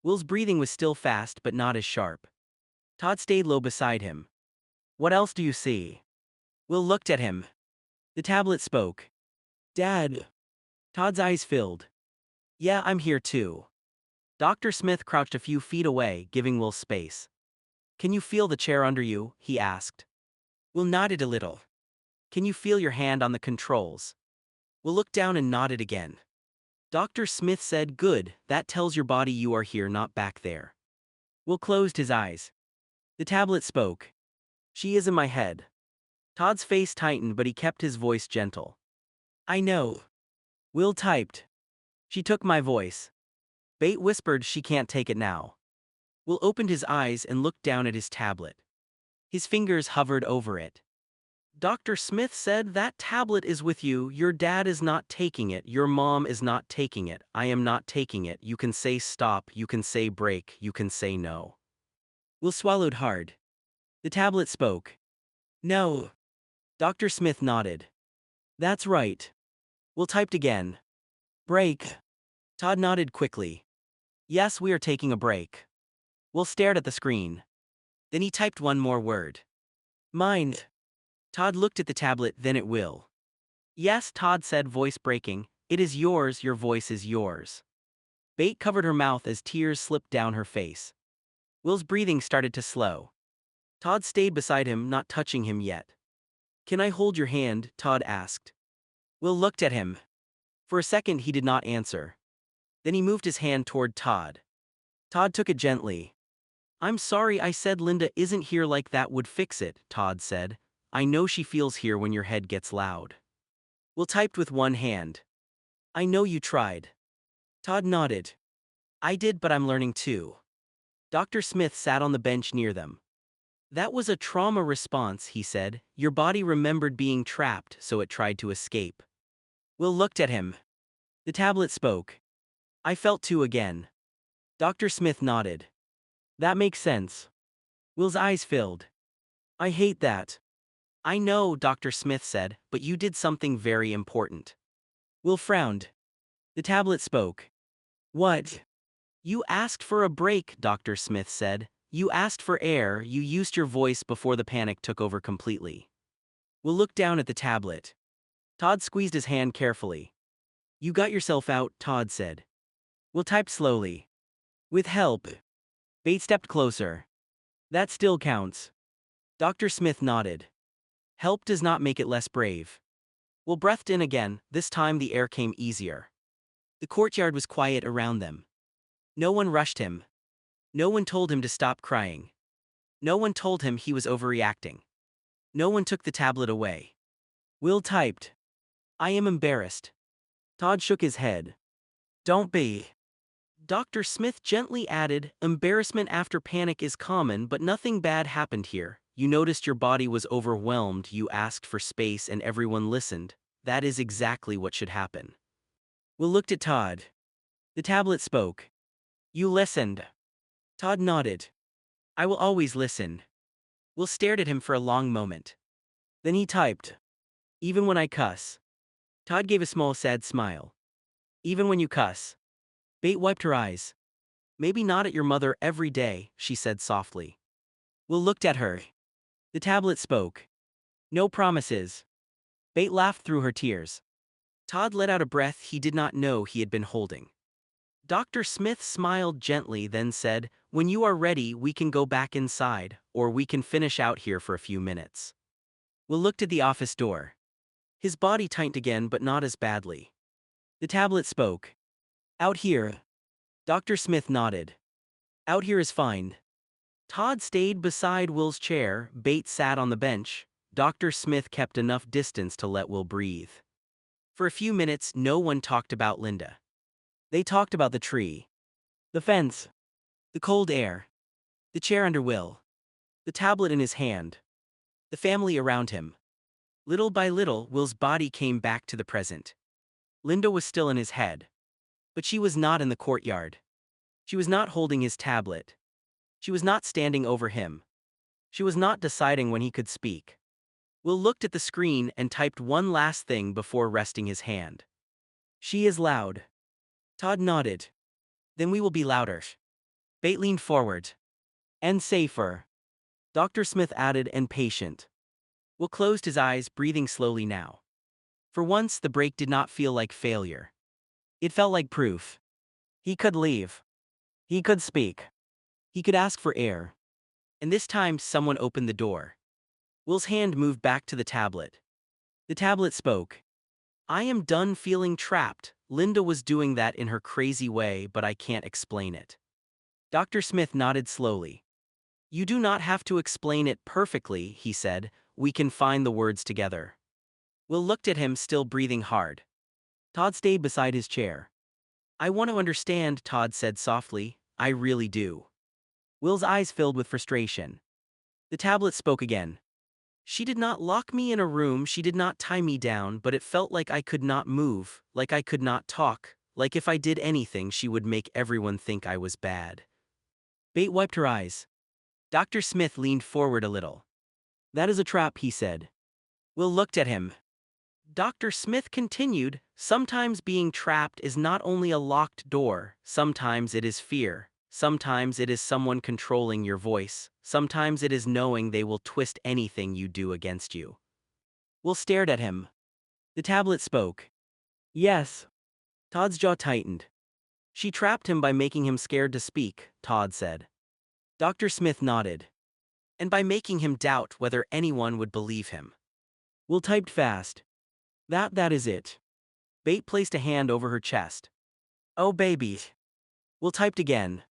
Will's breathing was still fast but not as sharp. Todd stayed low beside him. What else do you see? Will looked at him. The tablet spoke. Dad. Todd's eyes filled. Yeah, I'm here too. Dr. Smith crouched a few feet away, giving Will space. Can you feel the chair under you? He asked. Will nodded a little. Can you feel your hand on the controls? Will looked down and nodded again. Dr. Smith said, good, that tells your body you are here, not back there. Will closed his eyes. The tablet spoke. She is in my head. Todd's face tightened, but he kept his voice gentle. I know. Will typed. She took my voice. Bate whispered she can't take it now. Will opened his eyes and looked down at his tablet. His fingers hovered over it. Dr. Smith said, that tablet is with you, your dad is not taking it, your mom is not taking it, I am not taking it, you can say stop, you can say break, you can say no. Will swallowed hard. The tablet spoke. No. Dr. Smith nodded. That's right. Will typed again. Break. Todd nodded quickly. Yes, we are taking a break. Will stared at the screen. Then he typed one more word. Mind. Todd looked at the tablet, then at Will. Yes, Todd said, voice breaking, it is yours, your voice is yours. Bate covered her mouth as tears slipped down her face. Will's breathing started to slow. Todd stayed beside him, not touching him yet. Can I hold your hand? Todd asked. Will looked at him. For a second he did not answer. Then he moved his hand toward Todd. Todd took it gently. I'm sorry I said Linda isn't here, like that would fix it, Todd said. I know she feels here when your head gets loud. Will typed with one hand. I know you tried. Todd nodded. I did, but I'm learning too. Dr. Smith sat on the bench near them. That was a trauma response, he said. Your body remembered being trapped, so it tried to escape. Will looked at him. The tablet spoke. I felt too again. Dr. Smith nodded. That makes sense. Will's eyes filled. I hate that. I know, Dr. Smith said, but you did something very important. Will frowned. The tablet spoke. What? You asked for a break, Dr. Smith said. You asked for air, you used your voice before the panic took over completely. Will looked down at the tablet. Todd squeezed his hand carefully. You got yourself out, Todd said. Will typed slowly. With help. Bate stepped closer. That still counts. Dr. Smith nodded. Help does not make it less brave. Will breathed in again, this time the air came easier. The courtyard was quiet around them. No one rushed him. No one told him to stop crying. No one told him he was overreacting. No one took the tablet away. Will typed. I am embarrassed. Todd shook his head. Don't be. Dr. Smith gently added, embarrassment after panic is common, but nothing bad happened here. You noticed your body was overwhelmed, you asked for space and everyone listened. That is exactly what should happen. Will looked at Todd. The tablet spoke. You listened. Todd nodded. I will always listen. Will stared at him for a long moment. Then he typed. Even when I cuss. Todd gave a small sad smile. Even when you cuss. Bate wiped her eyes. Maybe not at your mother every day, she said softly. Will looked at her. The tablet spoke. No promises. Bate laughed through her tears. Todd let out a breath he did not know he had been holding. Dr. Smith smiled gently, then said, when you are ready, we can go back inside, or we can finish out here for a few minutes. Will looked at the office door. His body tightened again, but not as badly. The tablet spoke. Out here. Dr. Smith nodded. Out here is fine. Todd stayed beside Will's chair, Bate sat on the bench. Dr. Smith kept enough distance to let Will breathe. For a few minutes, no one talked about Linda. They talked about the tree, the fence, the cold air, the chair under Will, the tablet in his hand, the family around him. Little by little, Will's body came back to the present. Linda was still in his head. But she was not in the courtyard. She was not holding his tablet. She was not standing over him. She was not deciding when he could speak. Will looked at the screen and typed one last thing before resting his hand. She is loud. Todd nodded. Then we will be louder. Bait leaned forward. And safer. Dr. Smith added, and patient. Will closed his eyes, breathing slowly now. For once, the break did not feel like failure. It felt like proof. He could leave. He could speak. He could ask for air. And this time, someone opened the door. Will's hand moved back to the tablet. The tablet spoke. I am done feeling trapped. Linda was doing that in her crazy way, but I can't explain it. Dr. Smith nodded slowly. You do not have to explain it perfectly, he said. We can find the words together. Will looked at him, still breathing hard. Todd stayed beside his chair. I want to understand, Todd said softly. I really do. Will's eyes filled with frustration. The tablet spoke again. She did not lock me in a room, she did not tie me down, but it felt like I could not move, like I could not talk, like if I did anything she would make everyone think I was bad. Bate wiped her eyes. Dr. Smith leaned forward a little. That is a trap, he said. Will looked at him. Dr. Smith continued, sometimes being trapped is not only a locked door, sometimes it is fear. Sometimes it is someone controlling your voice. Sometimes it is knowing they will twist anything you do against you. Will stared at him. The tablet spoke. Yes. Todd's jaw tightened. She trapped him by making him scared to speak, Todd said. Dr. Smith nodded. And by making him doubt whether anyone would believe him. Will typed fast. That is it. Bate placed a hand over her chest. Oh baby. Will typed again.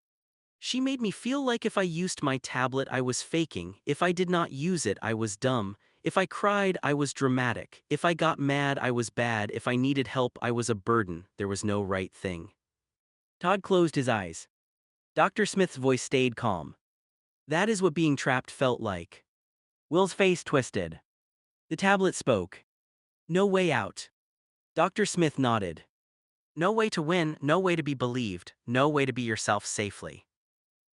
She made me feel like if I used my tablet I was faking, if I did not use it I was dumb, if I cried I was dramatic, if I got mad I was bad, if I needed help I was a burden, there was no right thing. Todd closed his eyes. Dr. Smith's voice stayed calm. That is what being trapped felt like. Will's face twisted. The tablet spoke. No way out. Dr. Smith nodded. No way to win, no way to be believed, no way to be yourself safely.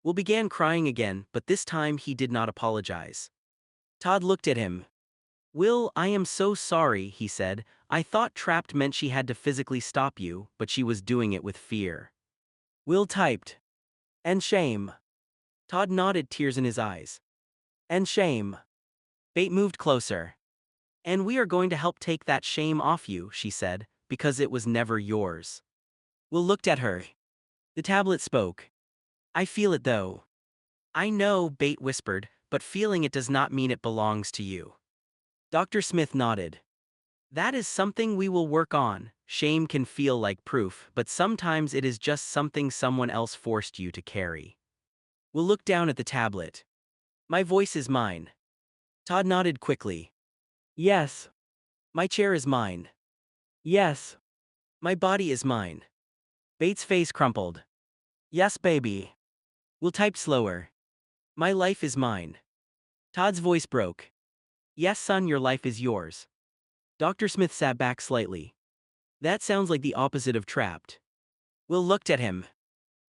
Will began crying again, but this time he did not apologize. Todd looked at him. Will, I am so sorry, he said. I thought trapped meant she had to physically stop you, but she was doing it with fear. Will typed. And shame. Todd nodded, tears in his eyes. And shame. Bate moved closer. And we are going to help take that shame off you, she said, because it was never yours. Will looked at her. The tablet spoke. I feel it though. I know, Bate whispered, but feeling it does not mean it belongs to you. Dr. Smith nodded. That is something we will work on. Shame can feel like proof, but sometimes it is just something someone else forced you to carry. Will look down at the tablet. My voice is mine. Todd nodded quickly. Yes. My chair is mine. Yes. My body is mine. Bate's face crumpled. Yes, baby. Will typed slower. My life is mine. Todd's voice broke. Yes, son, your life is yours. Dr. Smith sat back slightly. That sounds like the opposite of trapped. Will looked at him.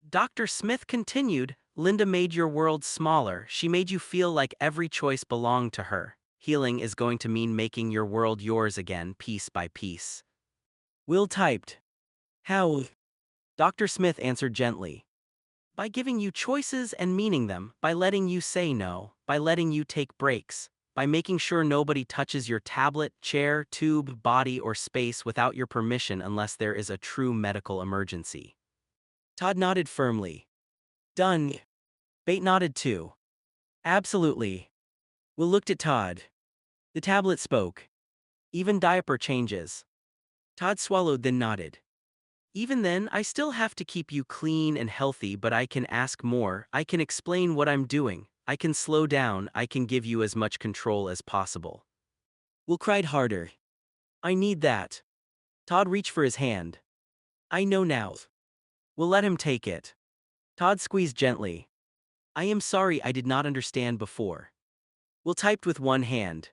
Dr. Smith continued, Linda made your world smaller. She made you feel like every choice belonged to her. Healing is going to mean making your world yours again, piece by piece. Will typed. How? Dr. Smith answered gently. By giving you choices and meaning them, by letting you say no, by letting you take breaks, by making sure nobody touches your tablet, chair, tube, body, or space without your permission unless there is a true medical emergency. Todd nodded firmly. Done. Bate nodded too. Absolutely. Will looked at Todd. The tablet spoke. Even diaper changes. Todd swallowed, then nodded. Even then, I still have to keep you clean and healthy, but I can ask more, I can explain what I'm doing, I can slow down, I can give you as much control as possible. Will cried harder. I need that. Todd reached for his hand. I know now. Will let him take it. Todd squeezed gently. I am sorry I did not understand before. Will typed with one hand.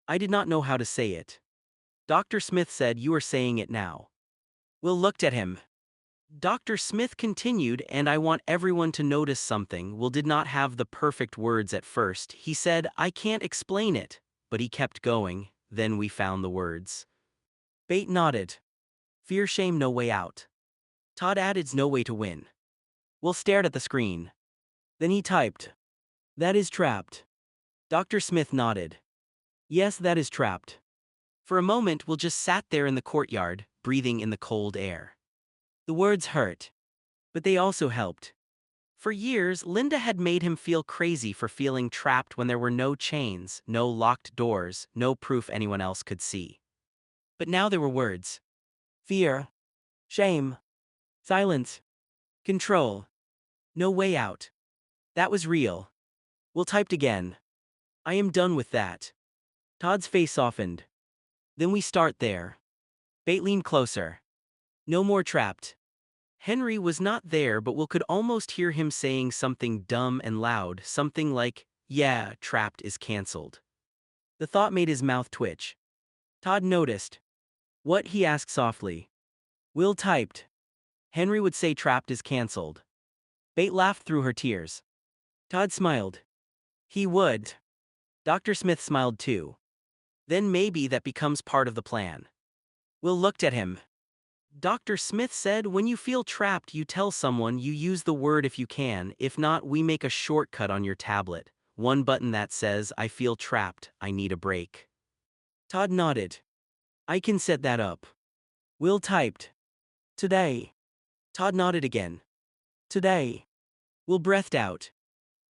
I did not know how to say it. Dr. Smith said you are saying it now. Will looked at him. Dr. Smith continued, and I want everyone to notice something. Will did not have the perfect words at first. He said, I can't explain it, but he kept going. Then we found the words. Bate nodded. Fear, shame, no way out. Todd added, no way to win. Will stared at the screen. Then he typed, "That is trapped." Dr. Smith nodded. "Yes, that is trapped." For a moment, Will just sat there in the courtyard, breathing in the cold air. The words hurt, but they also helped. For years, Linda had made him feel crazy for feeling trapped when there were no chains, no locked doors, no proof anyone else could see. But now there were words. Fear. Shame. Silence. Control. No way out. That was real. Will typed again. "I am done with that." Todd's face softened. "Then we start there." Bate leaned closer. "No more trapped." Henry was not there, but Will could almost hear him saying something dumb and loud, something like, "Yeah, trapped is cancelled." The thought made his mouth twitch. Todd noticed. "What?" he asked softly. Will typed. Henry would say trapped is cancelled. Bate laughed through her tears. Todd smiled. "He would." Dr. Smith smiled too. "Then maybe that becomes part of the plan." Will looked at him. Dr. Smith said, "When you feel trapped, you tell someone, you use the word if you can. If not, we make a shortcut on your tablet. One button that says, 'I feel trapped, I need a break.'" Todd nodded. "I can set that up." Will typed. "Today." Todd nodded again. "Today." Will breathed out.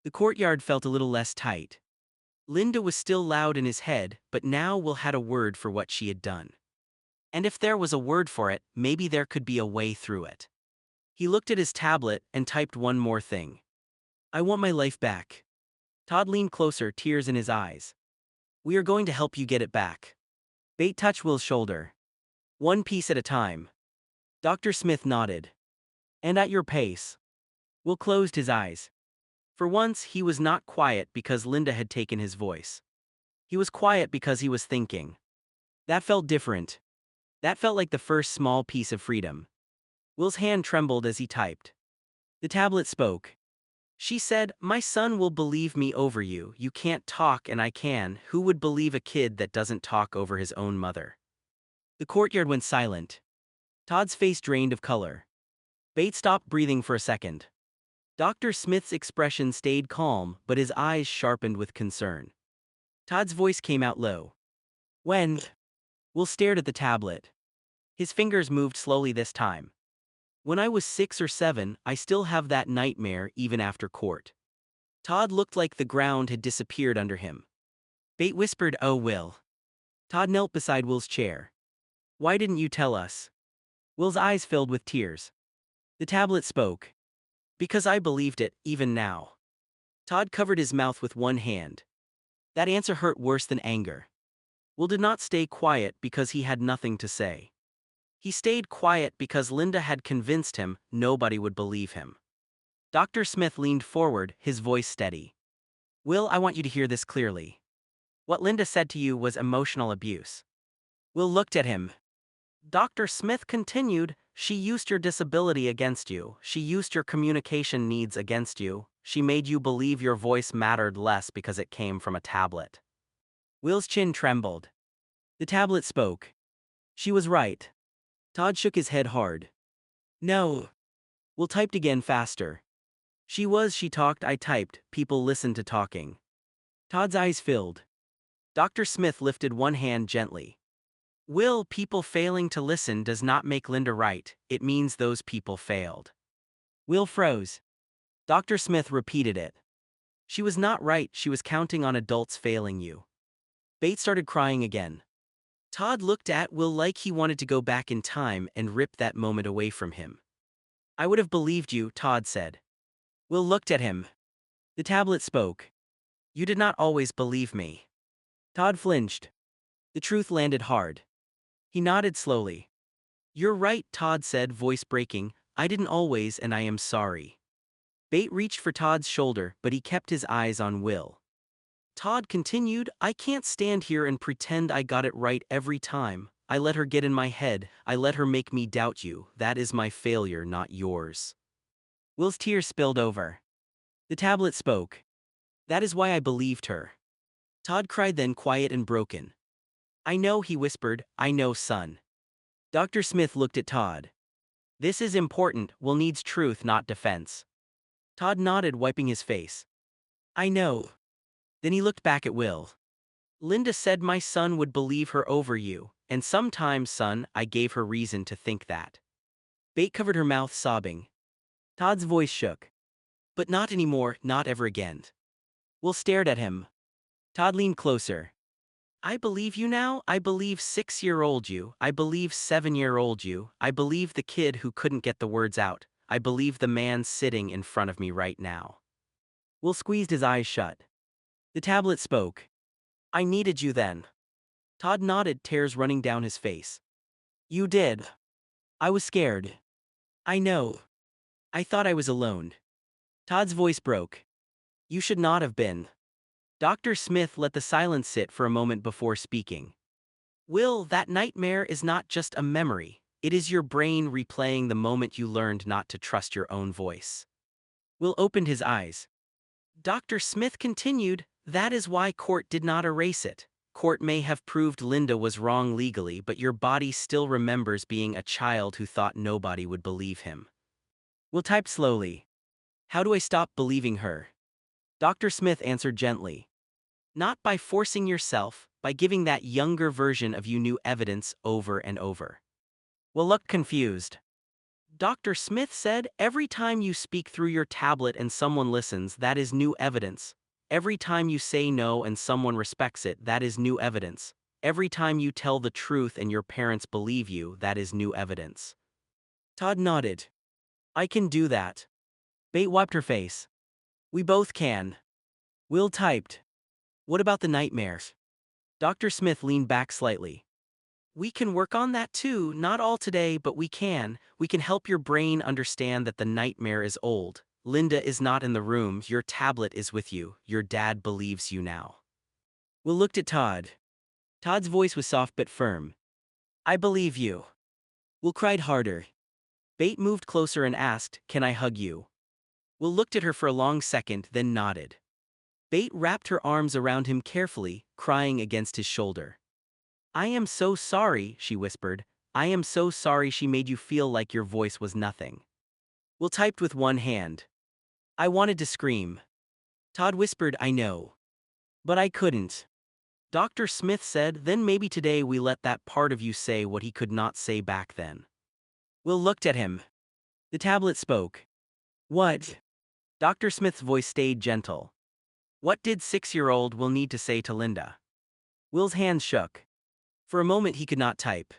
The courtyard felt a little less tight. Linda was still loud in his head, but now Will had a word for what she had done. And if there was a word for it, maybe there could be a way through it. He looked at his tablet and typed one more thing. "I want my life back." Todd leaned closer, tears in his eyes. "We are going to help you get it back." Bate touched Will's shoulder. "One piece at a time." Dr. Smith nodded. "And at your pace." Will closed his eyes. For once, he was not quiet because Linda had taken his voice. He was quiet because he was thinking. That felt different. That felt like the first small piece of freedom. Will's hand trembled as he typed. The tablet spoke. She said, "My son will believe me over you. You can't talk and I can. Who would believe a kid that doesn't talk over his own mother?" The courtyard went silent. Todd's face drained of color. Bate stopped breathing for a second. Dr. Smith's expression stayed calm, but his eyes sharpened with concern. Todd's voice came out low. "When?" Will stared at the tablet. His fingers moved slowly this time. "When I was 6 or 7, I still have that nightmare even after court." Todd looked like the ground had disappeared under him. Bate whispered, "Oh, Will." Todd knelt beside Will's chair. "Why didn't you tell us?" Will's eyes filled with tears. The tablet spoke. "Because I believed it, even now." Todd covered his mouth with one hand. That answer hurt worse than anger. Will did not stay quiet because he had nothing to say. He stayed quiet because Linda had convinced him nobody would believe him. Dr. Smith leaned forward, his voice steady. "Will, I want you to hear this clearly. What Linda said to you was emotional abuse." Will looked at him. Dr. Smith continued, "She used your disability against you. She used your communication needs against you. She made you believe your voice mattered less because it came from a tablet." Will's chin trembled. The tablet spoke. "She was right." Todd shook his head hard. "No." Will typed again faster. She talked, I typed, people listened to talking." Todd's eyes filled. Dr. Smith lifted one hand gently. "Will, people failing to listen does not make Linda right, it means those people failed." Will froze. Dr. Smith repeated it. "She was not right, she was counting on adults failing you." Bate started crying again. Todd looked at Will like he wanted to go back in time and rip that moment away from him. "I would have believed you," Todd said. Will looked at him. The tablet spoke. "You did not always believe me." Todd flinched. The truth landed hard. He nodded slowly. "You're right," Todd said, voice breaking. "I didn't always, and I am sorry." Bate reached for Todd's shoulder, but he kept his eyes on Will. Todd continued, "I can't stand here and pretend I got it right every time. I let her get in my head, I let her make me doubt you. That is my failure, not yours." Will's tears spilled over. The tablet spoke. "That is why I believed her." Todd cried then, quiet and broken. "I know," he whispered, "I know, son." Dr. Smith looked at Todd. "This is important, Will needs truth, not defense." Todd nodded, wiping his face. I know. Then he looked back at Will. Linda said my son would believe her over you, and sometimes, son, I gave her reason to think that. Bate covered her mouth, sobbing. Todd's voice shook. But not anymore, not ever again. Will stared at him. Todd leaned closer. I believe you now. I believe 6-year-old you. I believe 7-year-old you. I believe the kid who couldn't get the words out. I believe the man sitting in front of me right now. Will squeezed his eyes shut. The tablet spoke. I needed you then. Todd nodded, tears running down his face. You did. I was scared. I know. I thought I was alone. Todd's voice broke. You should not have been. Dr. Smith let the silence sit for a moment before speaking. Will, that nightmare is not just a memory. It is your brain replaying the moment you learned not to trust your own voice. Will opened his eyes. Dr. Smith continued, that is why court did not erase it. Court may have proved Linda was wrong legally, but your body still remembers being a child who thought nobody would believe him. Will typed slowly. How do I stop believing her? Dr. Smith answered gently. Not by forcing yourself, by giving that younger version of you new evidence over and over. Will looked confused. Dr. Smith said, every time you speak through your tablet and someone listens, that is new evidence. Every time you say no and someone respects it, that is new evidence. Every time you tell the truth and your parents believe you, that is new evidence. Todd nodded. I can do that. Bate wiped her face. We both can. Will typed. What about the nightmares? Dr. Smith leaned back slightly. We can work on that too, not all today, but we can. We can help your brain understand that the nightmare is old. Linda is not in the room, your tablet is with you, your dad believes you now. Will looked at Todd. Todd's voice was soft but firm. I believe you. Will cried harder. Bate moved closer and asked, can I hug you? Will looked at her for a long second, then nodded. Bate wrapped her arms around him carefully, crying against his shoulder. I am so sorry, she whispered. I am so sorry she made you feel like your voice was nothing. Will typed with one hand. I wanted to scream. Todd whispered, I know. But I couldn't. Dr. Smith said, then maybe today we let that part of you say what he could not say back then. Will looked at him. The tablet spoke. What? Dr. Smith's voice stayed gentle. What did 6-year-old Will need to say to Linda? Will's hands shook. For a moment he could not type.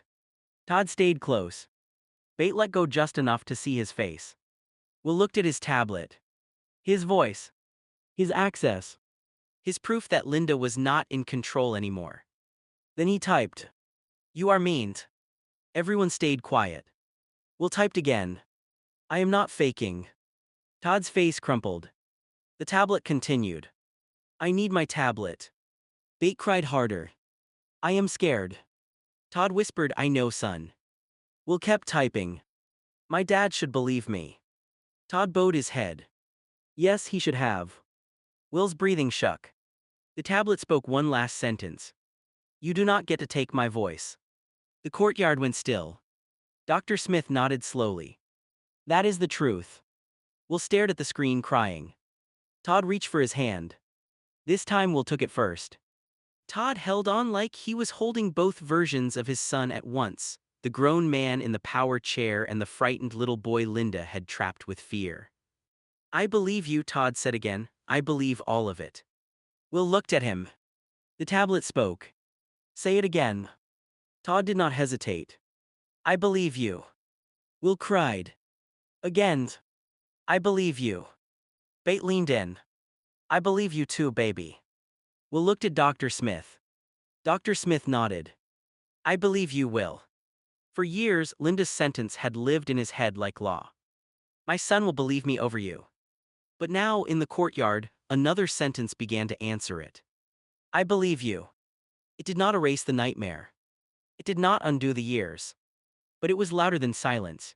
Todd stayed close. Bate let go just enough to see his face. Will looked at his tablet. His voice. His access. His proof that Linda was not in control anymore. Then he typed. You are mean. Everyone stayed quiet. Will typed again. I am not faking. Todd's face crumpled. The tablet continued. I need my tablet. Bate cried harder. I am scared. Todd whispered, I know, son. Will kept typing. My dad should believe me. Todd bowed his head. Yes, he should have. Will's breathing shook. The tablet spoke one last sentence. You do not get to take my voice. The courtyard went still. Dr. Smith nodded slowly. That is the truth. Will stared at the screen, crying. Todd reached for his hand. This time Will took it first. Todd held on like he was holding both versions of his son at once, the grown man in the power chair and the frightened little boy Linda had trapped with fear. I believe you, Todd said again. I believe all of it. Will looked at him. The tablet spoke. Say it again. Todd did not hesitate. I believe you. Will cried. Again. I believe you. Bate leaned in. I believe you too, baby. Will looked at Dr. Smith. Dr. Smith nodded. I believe you, Will. For years, Linda's sentence had lived in his head like law. My son will believe me over you. But now, in the courtyard, another sentence began to answer it. I believe you. It did not erase the nightmare. It did not undo the years. But it was louder than silence.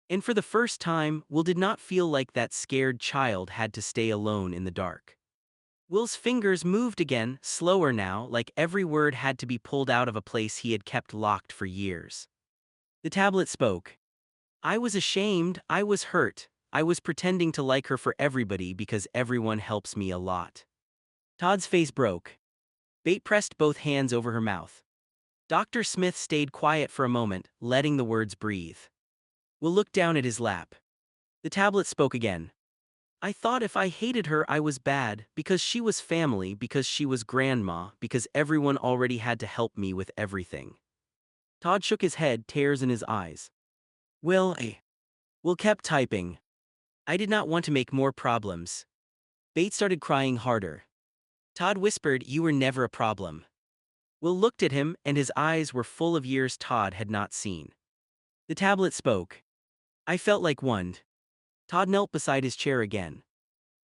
And for the first time, Will did not feel like that scared child had to stay alone in the dark. Will's fingers moved again, slower now, like every word had to be pulled out of a place he had kept locked for years. The tablet spoke. I was ashamed, I was hurt, I was pretending to like her for everybody because everyone helps me a lot. Todd's face broke. Bate pressed both hands over her mouth. Dr. Smith stayed quiet for a moment, letting the words breathe. Will looked down at his lap. The tablet spoke again. I thought if I hated her I was bad, because she was family, because she was grandma, because everyone already had to help me with everything. Todd shook his head, tears in his eyes. Will kept typing. I did not want to make more problems. Bate started crying harder. Todd whispered, you were never a problem. Will looked at him, and his eyes were full of years Todd had not seen. The tablet spoke. I felt like one. Todd knelt beside his chair again.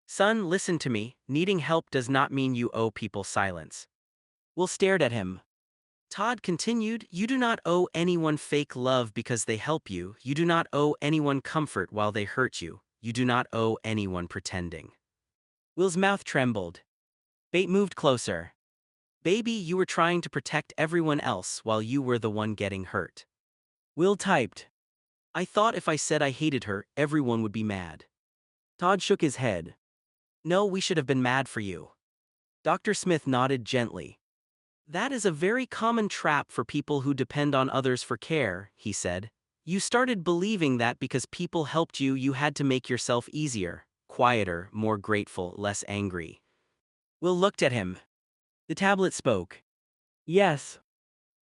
Son, listen to me, needing help does not mean you owe people silence. Will stared at him. Todd continued, you do not owe anyone fake love because they help you, you do not owe anyone comfort while they hurt you, you do not owe anyone pretending. Will's mouth trembled. Bate moved closer. Baby, you were trying to protect everyone else while you were the one getting hurt. Will typed. I thought if I said I hated her, everyone would be mad. Todd shook his head. No, we should have been mad for you. Dr. Smith nodded gently. That is a very common trap for people who depend on others for care, he said. You started believing that because people helped you, you had to make yourself easier, quieter, more grateful, less angry. Will looked at him. The tablet spoke. Yes.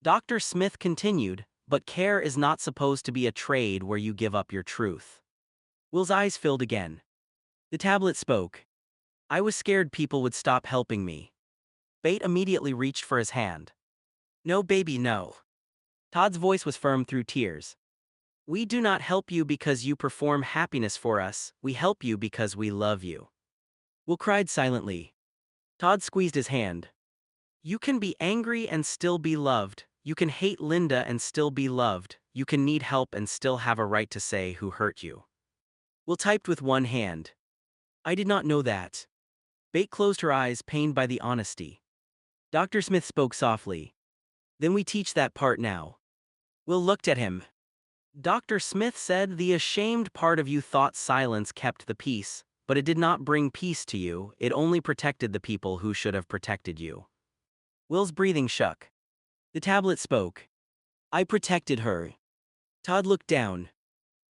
Dr. Smith continued, but care is not supposed to be a trade where you give up your truth. Will's eyes filled again. The tablet spoke. I was scared people would stop helping me. Bate immediately reached for his hand. No, baby, no. Todd's voice was firm through tears. We do not help you because you perform happiness for us, we help you because we love you. Will cried silently. Todd squeezed his hand. You can be angry and still be loved, you can hate Linda and still be loved, you can need help and still have a right to say who hurt you. Will typed with one hand. I did not know that. Bate closed her eyes, pained by the honesty. Dr. Smith spoke softly. Then we teach that part now. Will looked at him. Dr. Smith said the ashamed part of you thought silence kept the peace, but it did not bring peace to you, it only protected the people who should have protected you. Will's breathing shook. The tablet spoke. I protected her. Todd looked down.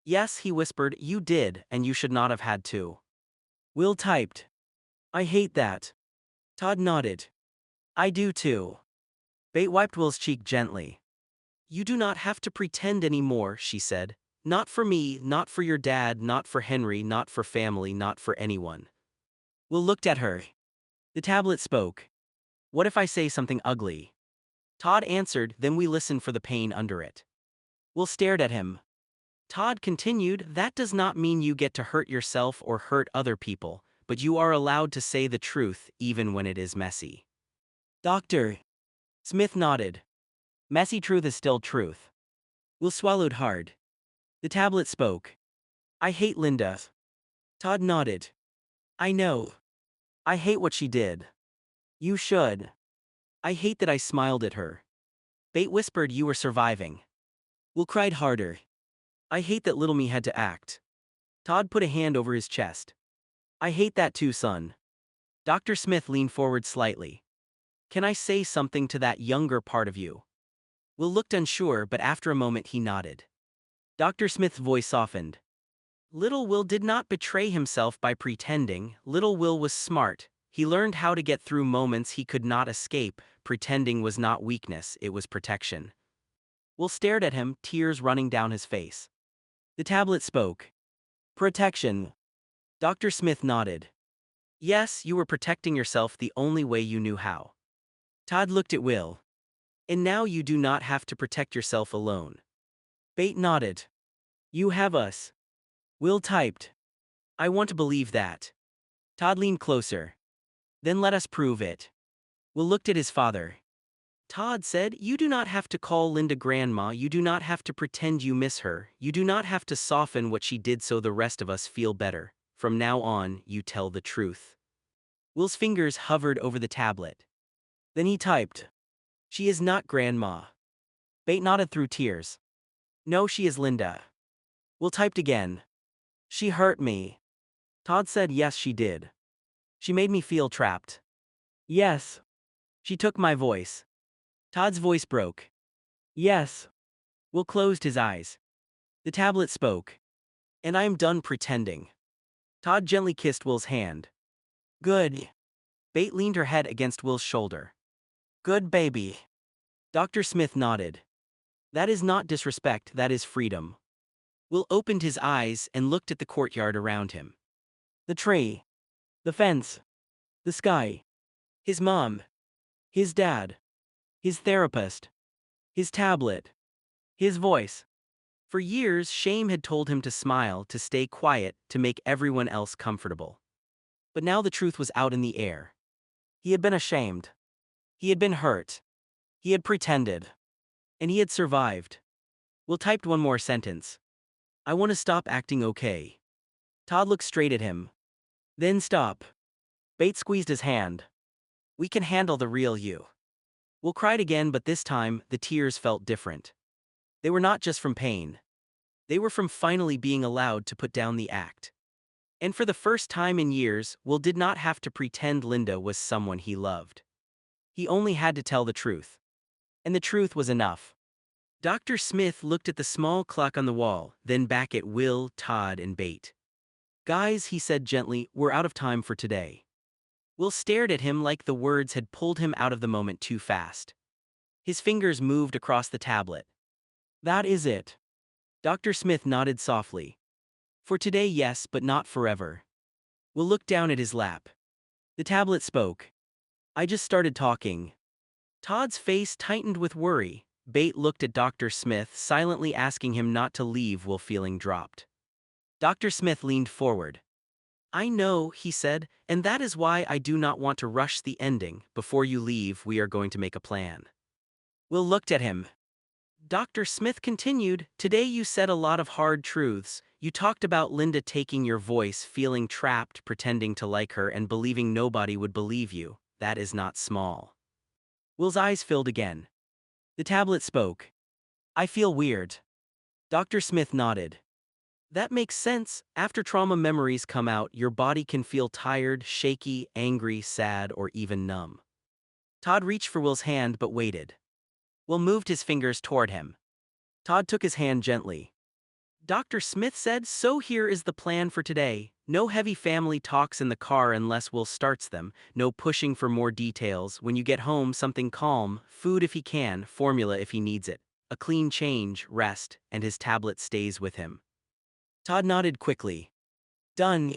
Yes, he whispered, you did, and you should not have had to. Will typed. I hate that. Todd nodded. I do too. Bate wiped Will's cheek gently. You do not have to pretend anymore, she said. Not for me, not for your dad, not for Henry, not for family, not for anyone. Will looked at her. The tablet spoke. What if I say something ugly? Todd answered, then we listen for the pain under it. Will stared at him. Todd continued, that does not mean you get to hurt yourself or hurt other people, but you are allowed to say the truth even when it is messy. Dr. Smith nodded. Messy truth is still truth. Will swallowed hard. The tablet spoke. I hate Linda. Todd nodded. I know. I hate what she did. You should. I hate that I smiled at her. Bate whispered you were surviving. Will cried harder. I hate that little me had to act. Todd put a hand over his chest. I hate that too, son. Dr. Smith leaned forward slightly. Can I say something to that younger part of you? Will looked unsure, but after a moment he nodded. Dr. Smith's voice softened. Little Will did not betray himself by pretending. Little Will was smart. He learned how to get through moments he could not escape. Pretending was not weakness, it was protection. Will stared at him, tears running down his face. The tablet spoke. Protection. Dr. Smith nodded. Yes, you were protecting yourself the only way you knew how. Todd looked at Will. And now you do not have to protect yourself alone. Bate nodded. You have us. Will typed. I want to believe that. Todd leaned closer. Then let us prove it. Will looked at his father. Todd said, you do not have to call Linda grandma, you do not have to pretend you miss her, you do not have to soften what she did so the rest of us feel better. From now on, you tell the truth. Will's fingers hovered over the tablet. Then he typed. She is not grandma. Bate nodded through tears. No, she is Linda. Will typed again. She hurt me. Todd said yes she did. She made me feel trapped. Yes. She took my voice. Todd's voice broke. Yes. Will closed his eyes. The tablet spoke. And I am done pretending. Todd gently kissed Will's hand. Good. Bate leaned her head against Will's shoulder. Good baby. Dr. Smith nodded. That is not disrespect, that is freedom. Will opened his eyes and looked at the courtyard around him. The tree. The fence. The sky. His mom. His dad. His therapist. His tablet. His voice. For years, shame had told him to smile, to stay quiet, to make everyone else comfortable. But now the truth was out in the air. He had been ashamed. He had been hurt. He had pretended. And he had survived. Will typed one more sentence. I want to stop acting okay. Todd looked straight at him. Then stop. Bates squeezed his hand. We can handle the real you. Will cried again, but this time, the tears felt different. They were not just from pain. They were from finally being allowed to put down the act. And for the first time in years, Will did not have to pretend Linda was someone he loved. He only had to tell the truth. And the truth was enough. Dr. Smith looked at the small clock on the wall, then back at Will, Todd, and Bate. Guys, he said gently, we're out of time for today. Will stared at him like the words had pulled him out of the moment too fast. His fingers moved across the tablet. That is it. Dr. Smith nodded softly. For today, yes, but not forever. Will looked down at his lap. The tablet spoke. I just started talking. Todd's face tightened with worry. Bate looked at Dr. Smith, silently asking him not to leave while feeling dropped. Dr. Smith leaned forward. I know, he said, and that is why I do not want to rush the ending. Before you leave, we are going to make a plan. Will looked at him. Dr. Smith continued, today you said a lot of hard truths. You talked about Linda taking your voice, feeling trapped, pretending to like her, and believing nobody would believe you. That is not small. Will's eyes filled again. The tablet spoke. I feel weird. Dr. Smith nodded. That makes sense. After trauma memories come out, your body can feel tired, shaky, angry, sad, or even numb. Todd reached for Will's hand but waited. Will moved his fingers toward him. Todd took his hand gently. Dr. Smith said, so here is the plan for today. No heavy family talks in the car unless Will starts them. No pushing for more details. When you get home, something calm, food if he can, formula if he needs it. A clean change, rest, and his tablet stays with him. Todd nodded quickly. Done.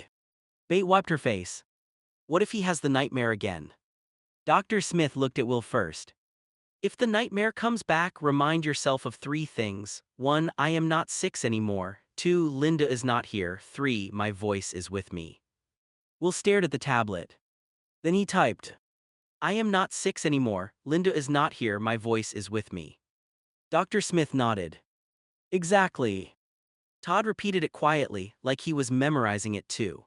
Bate wiped her face. What if he has the nightmare again? Dr. Smith looked at Will first. If the nightmare comes back, remind yourself of 3 things. 1. I am not 6 anymore. 2. Linda is not here. 3. My voice is with me. Will stared at the tablet. Then he typed. I am not 6 anymore. Linda is not here. My voice is with me. Dr. Smith nodded. Exactly. Todd repeated it quietly, like he was memorizing it too.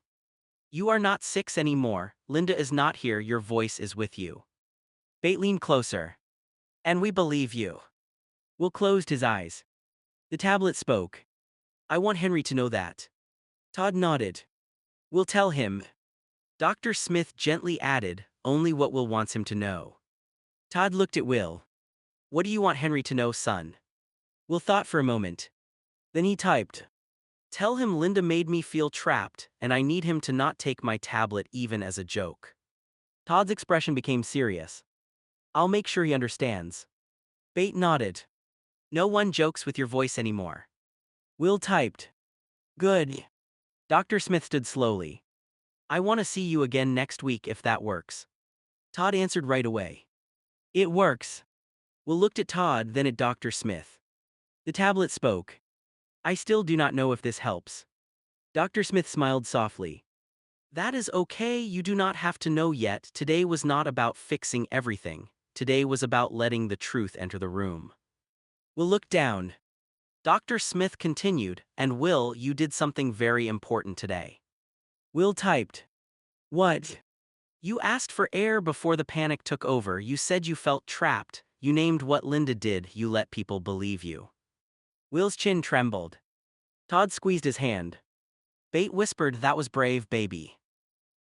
You are not 6 anymore. Linda is not here. Your voice is with you. Bate leaned closer. And we believe you. Will closed his eyes. The tablet spoke. I want Henry to know that. Todd nodded. We'll tell him. Dr. Smith gently added, only what Will wants him to know. Todd looked at Will. What do you want Henry to know, son? Will thought for a moment. Then he typed. Tell him Linda made me feel trapped, and I need him to not take my tablet even as a joke. Todd's expression became serious. I'll make sure he understands. Bate nodded. No one jokes with your voice anymore. Will typed. Good. Dr. Smith stood slowly. I want to see you again next week if that works. Todd answered right away. It works. Will looked at Todd, then at Dr. Smith. The tablet spoke. I still do not know if this helps. Dr. Smith smiled softly. That is okay, you do not have to know yet. Today was not about fixing everything. Today was about letting the truth enter the room. Will looked down. Dr. Smith continued, and Will, you did something very important today. Will typed. What? You asked for air before the panic took over. You said you felt trapped. You named what Linda did. You let people believe you. Will's chin trembled. Todd squeezed his hand. Bate whispered, "That was brave, baby."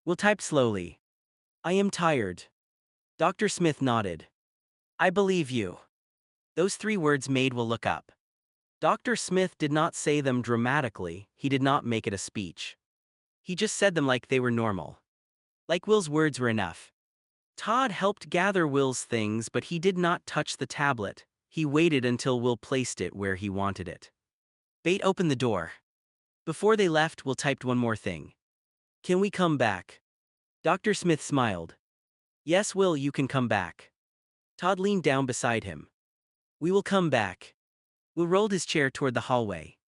Will typed slowly. "I am tired." Dr. Smith nodded. "I believe you." Those 3 words made Will look up. Dr. Smith did not say them dramatically, he did not make it a speech. He just said them like they were normal. Like Will's words were enough. Todd helped gather Will's things, but he did not touch the tablet. He waited until Will placed it where he wanted it. Bate opened the door. Before they left, Will typed one more thing. "Can we come back?" Dr. Smith smiled. "Yes, Will, you can come back." Todd leaned down beside him. "We will come back." Will rolled his chair toward the hallway.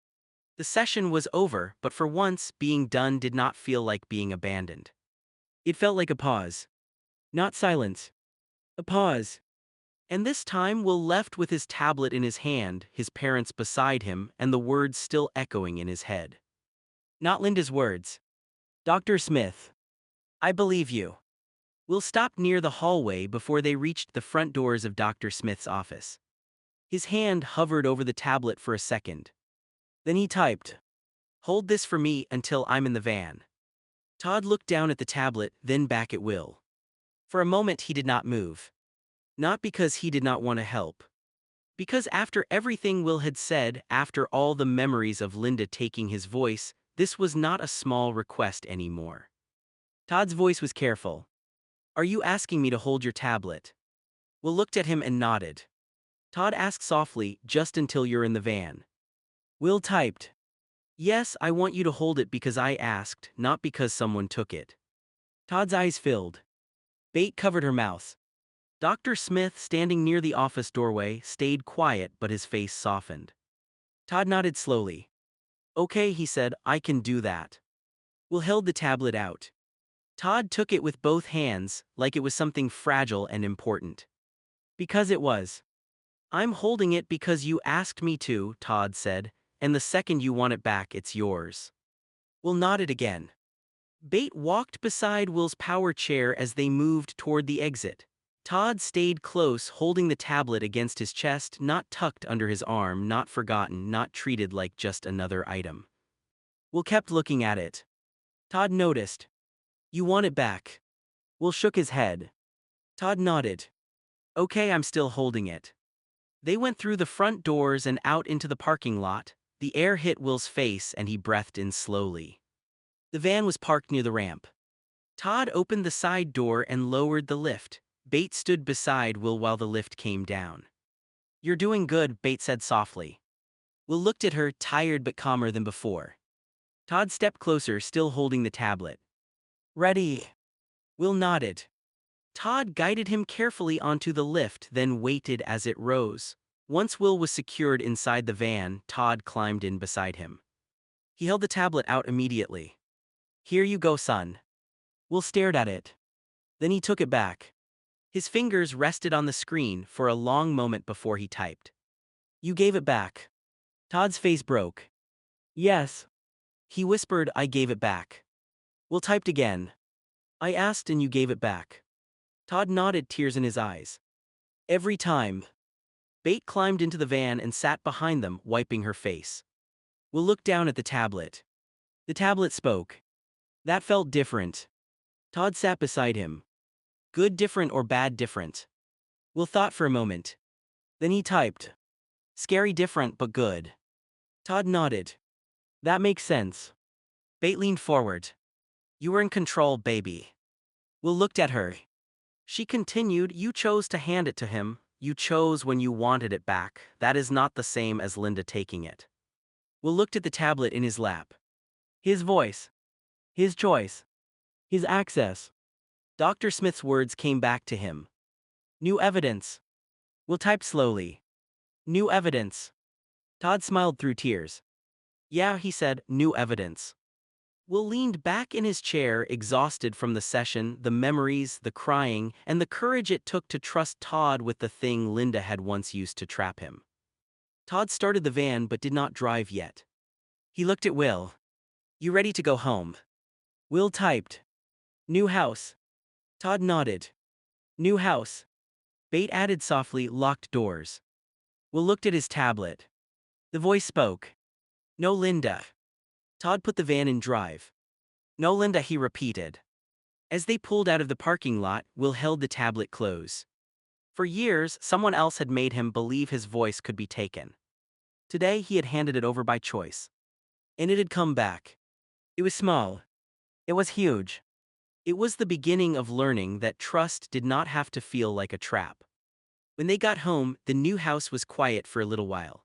The session was over, but for once, being done did not feel like being abandoned. It felt like a pause. Not silence. A pause. And this time Will left with his tablet in his hand, his parents beside him, and the words still echoing in his head. Not Linda's words. "Dr. Smith. I believe you." Will stopped near the hallway before they reached the front doors of Dr. Smith's office. His hand hovered over the tablet for a second. Then he typed, "Hold this for me until I'm in the van." Todd looked down at the tablet, then back at Will. For a moment he did not move. Not because he did not want to help. Because after everything Will had said, after all the memories of Linda taking his voice, this was not a small request anymore. Todd's voice was careful. "Are you asking me to hold your tablet?" Will looked at him and nodded. Todd asked softly, "Just until you're in the van?" Will typed, "Yes, I want you to hold it because I asked, not because someone took it." Todd's eyes filled. Bate covered her mouth. Dr. Smith, standing near the office doorway, stayed quiet but his face softened. Todd nodded slowly. "Okay," he said, "I can do that." Will held the tablet out. Todd took it with both hands, like it was something fragile and important. Because it was. "I'm holding it because you asked me to," Todd said, "and the second you want it back, it's yours." Will nodded again. Bate walked beside Will's power chair as they moved toward the exit. Todd stayed close, holding the tablet against his chest, not tucked under his arm, not forgotten, not treated like just another item. Will kept looking at it. Todd noticed. "You want it back?" Will shook his head. Todd nodded. "Okay, I'm still holding it." They went through the front doors and out into the parking lot. The air hit Will's face and he breathed in slowly. The van was parked near the ramp. Todd opened the side door and lowered the lift. Bate stood beside Will while the lift came down. "You're doing good," Bate said softly. Will looked at her, tired but calmer than before. Todd stepped closer, still holding the tablet. "Ready?" Will nodded. Todd guided him carefully onto the lift, then waited as it rose. Once Will was secured inside the van, Todd climbed in beside him. He held the tablet out immediately. "Here you go, son." Will stared at it. Then he took it back. His fingers rested on the screen for a long moment before he typed. "You gave it back." Todd's face broke. "Yes." He whispered, "I gave it back." Will typed again. "I asked and you gave it back." Todd nodded, tears in his eyes. "Every time." Bate climbed into the van and sat behind them, wiping her face. Will looked down at the tablet. The tablet spoke. That felt different. Todd sat beside him. Good different or bad different? Will thought for a moment. Then he typed. Scary different but good. Todd nodded. That makes sense. Bate leaned forward. You were in control, baby. Will looked at her. She continued, you chose to hand it to him. You chose when you wanted it back. That is not the same as Linda taking it. Will looked at the tablet in his lap. His voice. His choice. His access. Dr. Smith's words came back to him. New evidence. Will typed slowly. New evidence. Todd smiled through tears. Yeah, he said, new evidence. Will leaned back in his chair, exhausted from the session, the memories, the crying, and the courage it took to trust Todd with the thing Linda had once used to trap him. Todd started the van but did not drive yet. He looked at Will. You ready to go home? Will typed. New house. Todd nodded. New house. Bate added softly, locked doors. Will looked at his tablet. The voice spoke. No Linda. Todd put the van in drive. No, Linda, he repeated. As they pulled out of the parking lot, Will held the tablet close. For years, someone else had made him believe his voice could be taken. Today, he had handed it over by choice. And it had come back. It was small. It was huge. It was the beginning of learning that trust did not have to feel like a trap. When they got home, the new house was quiet for a little while.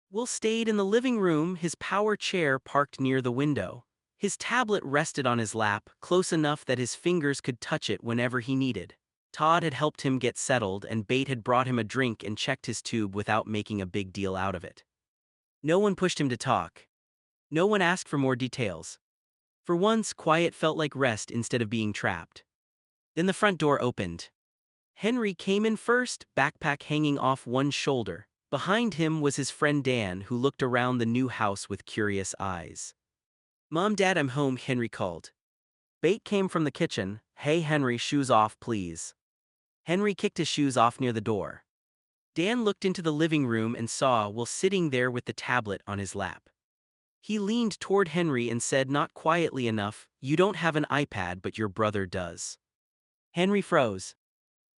Will stayed in the living room, his power chair parked near the window. His tablet rested on his lap, close enough that his fingers could touch it whenever he needed. Todd had helped him get settled, and Bate had brought him a drink and checked his tube without making a big deal out of it. No one pushed him to talk. No one asked for more details. For once, quiet felt like rest instead of being trapped. Then the front door opened. Henry came in first, backpack hanging off one shoulder. Behind him was his friend Dan, who looked around the new house with curious eyes. "Mom, Dad, I'm home," Henry called. Bate came from the kitchen. "Hey, Henry, shoes off, please." Henry kicked his shoes off near the door. Dan looked into the living room and saw Will sitting there with the tablet on his lap. He leaned toward Henry and said, not quietly enough, "You don't have an iPad, but your brother does." Henry froze.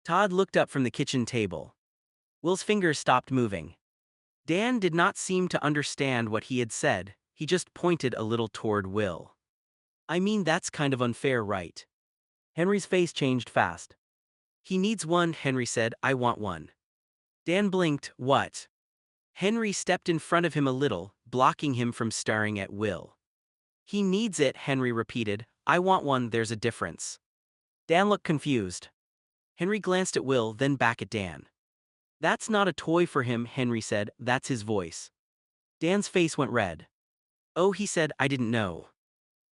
Todd looked up from the kitchen table. Will's fingers stopped moving. Dan did not seem to understand what he had said. He just pointed a little toward Will. "I mean, that's kind of unfair, right?" Henry's face changed fast. "He needs one," Henry said. "I want one." Dan blinked. "What?" Henry stepped in front of him a little, blocking him from staring at Will. "He needs it," Henry repeated. "I want one, there's a difference." Dan looked confused. Henry glanced at Will, then back at Dan. "That's not a toy for him," Henry said. "That's his voice." Dan's face went red. "Oh," he said, "I didn't know."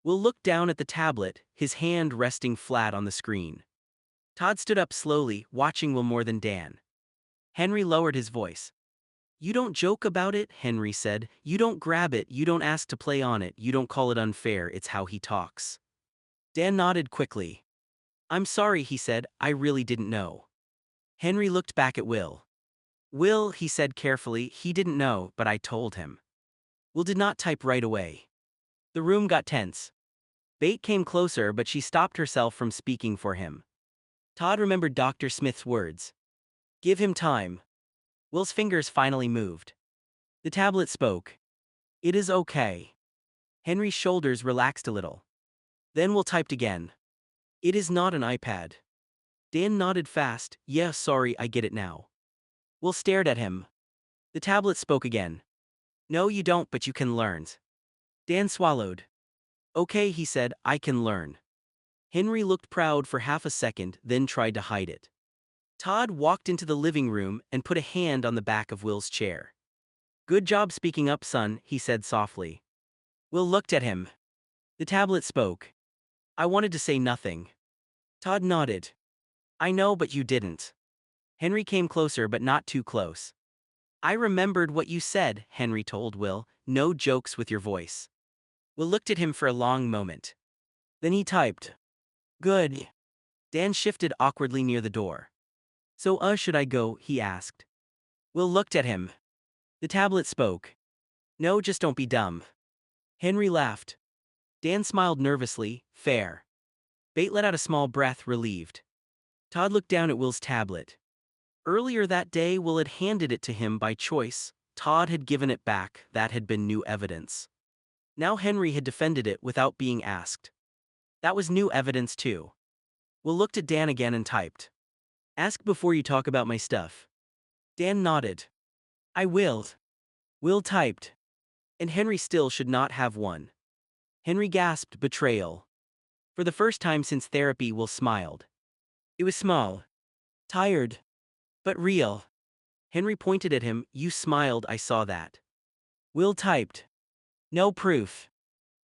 Will looked down at the tablet, his hand resting flat on the screen. Todd stood up slowly, watching Will more than Dan. Henry lowered his voice. "You don't joke about it," Henry said. "You don't grab it, you don't ask to play on it, you don't call it unfair, it's how he talks." Dan nodded quickly. "I'm sorry," he said, "I really didn't know." Henry looked back at Will. "Will," he said carefully, "he didn't know, but I told him." Will did not type right away. The room got tense. Bate came closer, but she stopped herself from speaking for him. Todd remembered Dr. Smith's words. "Give him time." Will's fingers finally moved. The tablet spoke. "It is okay." Henry's shoulders relaxed a little. Then Will typed again. "It is not an iPad." Dan nodded fast. "Yeah, sorry, I get it now." Will stared at him. The tablet spoke again. "No, you don't, but you can learn." Dan swallowed. "Okay," he said, "I can learn." Henry looked proud for half a second, then tried to hide it. Todd walked into the living room and put a hand on the back of Will's chair. "Good job speaking up, son," he said softly. Will looked at him. The tablet spoke. "I wanted to say nothing." Todd nodded. "I know, but you didn't." Henry came closer, but not too close. "I remembered what you said," Henry told Will. "No jokes with your voice." Will looked at him for a long moment. Then he typed. "Good." Dan shifted awkwardly near the door. "So, should I go?" he asked. Will looked at him. The tablet spoke. "No, just don't be dumb." Henry laughed. Dan smiled nervously. "Fair." Bate let out a small breath, relieved. Todd looked down at Will's tablet. Earlier that day, Will had handed it to him by choice. Todd had given it back. That had been new evidence. Now Henry had defended it without being asked. That was new evidence too. Will looked at Dan again and typed. "Ask before you talk about my stuff." Dan nodded. "I will." Will typed. "And Henry still should not have one." Henry gasped betrayal. For the first time since therapy, Will smiled. It was small. Tired. But real. Henry pointed at him. "You smiled, I saw that." Will typed. "No proof."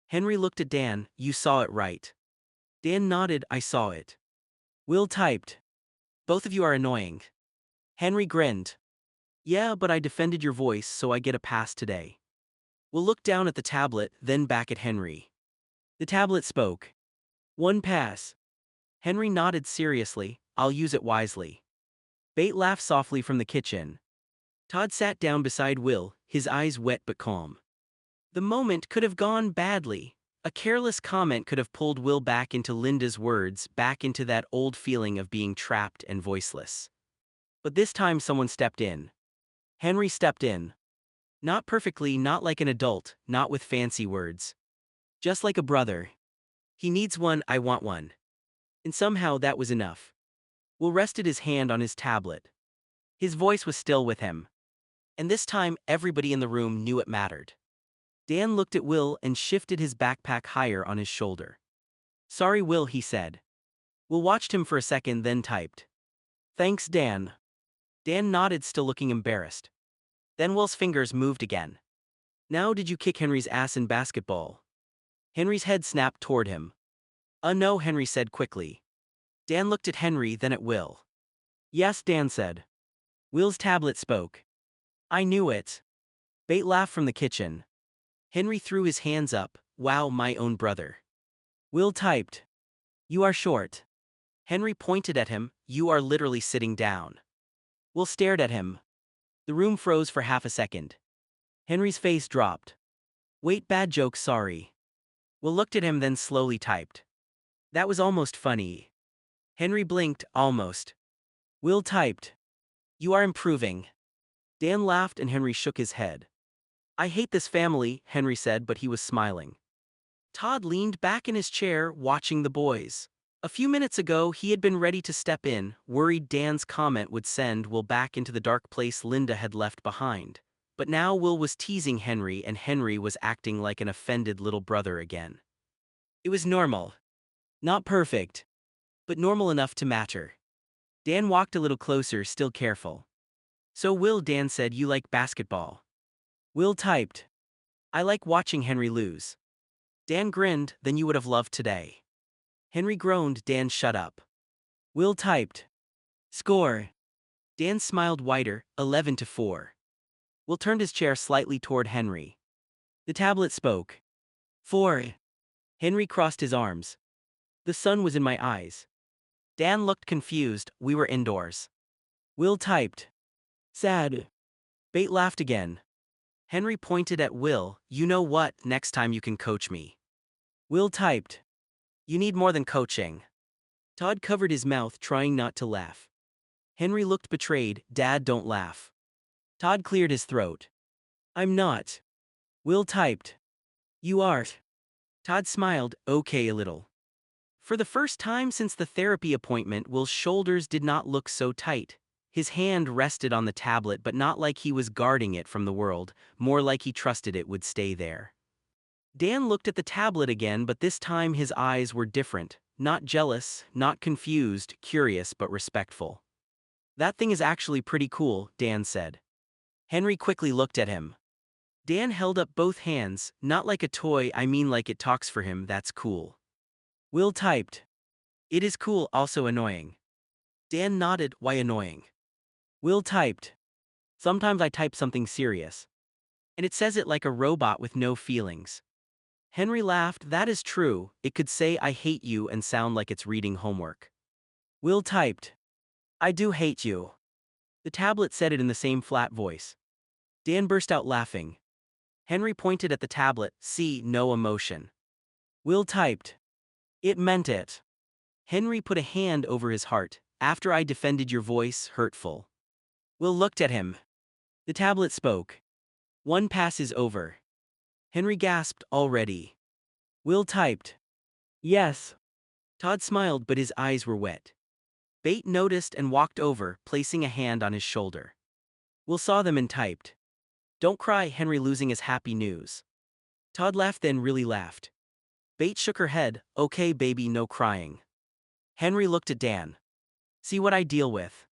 Henry looked at Dan. "You saw it, right?" Dan nodded. "I saw it." Will typed. "Both of you are annoying." Henry grinned. "Yeah, but I defended your voice, so I get a pass today." Will looked down at the tablet, then back at Henry. The tablet spoke. "One pass." Henry nodded seriously. "I'll use it wisely." Bate laughed softly from the kitchen. Todd sat down beside Will, his eyes wet but calm. The moment could have gone badly. A careless comment could have pulled Will back into Linda's words, back into that old feeling of being trapped and voiceless. But this time someone stepped in. Henry stepped in. Not perfectly, not like an adult, not with fancy words. Just like a brother. He needs one, I want one. And somehow that was enough. Will rested his hand on his tablet. His voice was still with him. And this time everybody in the room knew it mattered. Dan looked at Will and shifted his backpack higher on his shoulder. Sorry, Will, he said. Will watched him for a second, then typed. Thanks, Dan. Dan nodded, still looking embarrassed. Then Will's fingers moved again. Now did you kick Henry's ass in basketball? Henry's head snapped toward him. No, Henry said quickly. Dan looked at Henry, then at Will. Yes, Dan said. Will's tablet spoke. I knew it. Bate laughed from the kitchen. Henry threw his hands up. Wow, my own brother. Will typed. You are short. Henry pointed at him. You are literally sitting down. Will stared at him. The room froze for half a second. Henry's face dropped. Wait, bad joke, sorry. Will looked at him, then slowly typed. That was almost funny. Henry blinked, almost. Will typed. You are improving. Dan laughed and Henry shook his head. I hate this family, Henry said, but he was smiling. Todd leaned back in his chair, watching the boys. A few minutes ago, he had been ready to step in, worried Dan's comment would send Will back into the dark place Linda had left behind. But now Will was teasing Henry and Henry was acting like an offended little brother again. It was normal. Not perfect. But normal enough to matter. Dan walked a little closer, still careful. So Will, Dan said, you like basketball? Will typed. I like watching Henry lose. Dan grinned, then you would have loved today. Henry groaned, Dan shut up. Will typed. Score. Dan smiled wider, 11-4. Will turned his chair slightly toward Henry. The tablet spoke. 4. Henry crossed his arms. The sun was in my eyes. Dan looked confused, we were indoors. Will typed. Sad. Bate laughed again. Henry pointed at Will, you know what, next time you can coach me. Will typed. You need more than coaching. Todd covered his mouth, trying not to laugh. Henry looked betrayed, Dad, don't laugh. Todd cleared his throat. I'm not. Will typed. You are. Todd smiled, okay, a little. For the first time since the therapy appointment, Will's shoulders did not look so tight. His hand rested on the tablet, but not like he was guarding it from the world, more like he trusted it would stay there. Dan looked at the tablet again, but this time his eyes were different, not jealous, not confused, curious but respectful. That thing is actually pretty cool, Dan said. Henry quickly looked at him. Dan held up both hands, not like a toy, I mean like it talks for him, that's cool. Will typed. It is cool, also annoying. Dan nodded, why annoying? Will typed. Sometimes I type something serious. And it says it like a robot with no feelings. Henry laughed, that is true, it could say I hate you and sound like it's reading homework. Will typed. I do hate you. The tablet said it in the same flat voice. Dan burst out laughing. Henry pointed at the tablet, see, no emotion. Will typed. It meant it. Henry put a hand over his heart, after I defended your voice, hurtful. Will looked at him. The tablet spoke. One pass is over. Henry gasped, already. Will typed. Yes. Todd smiled, but his eyes were wet. Bate noticed and walked over, placing a hand on his shoulder. Will saw them and typed. Don't cry, Henry losing his happy news. Todd laughed, then really laughed. Bate shook her head, okay baby, no crying. Henry looked at Dan. See what I deal with.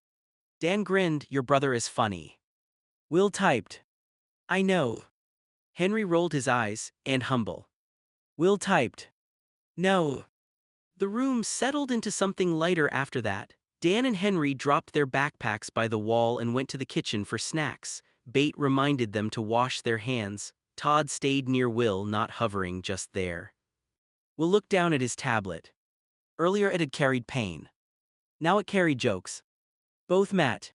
Dan grinned, your brother is funny. Will typed. I know. Henry rolled his eyes, and humble. Will typed. No. The room settled into something lighter after that. Dan and Henry dropped their backpacks by the wall and went to the kitchen for snacks. Bate reminded them to wash their hands. Todd stayed near Will, not hovering, just there. Will looked down at his tablet. Earlier it had carried pain. Now it carried jokes. Both met.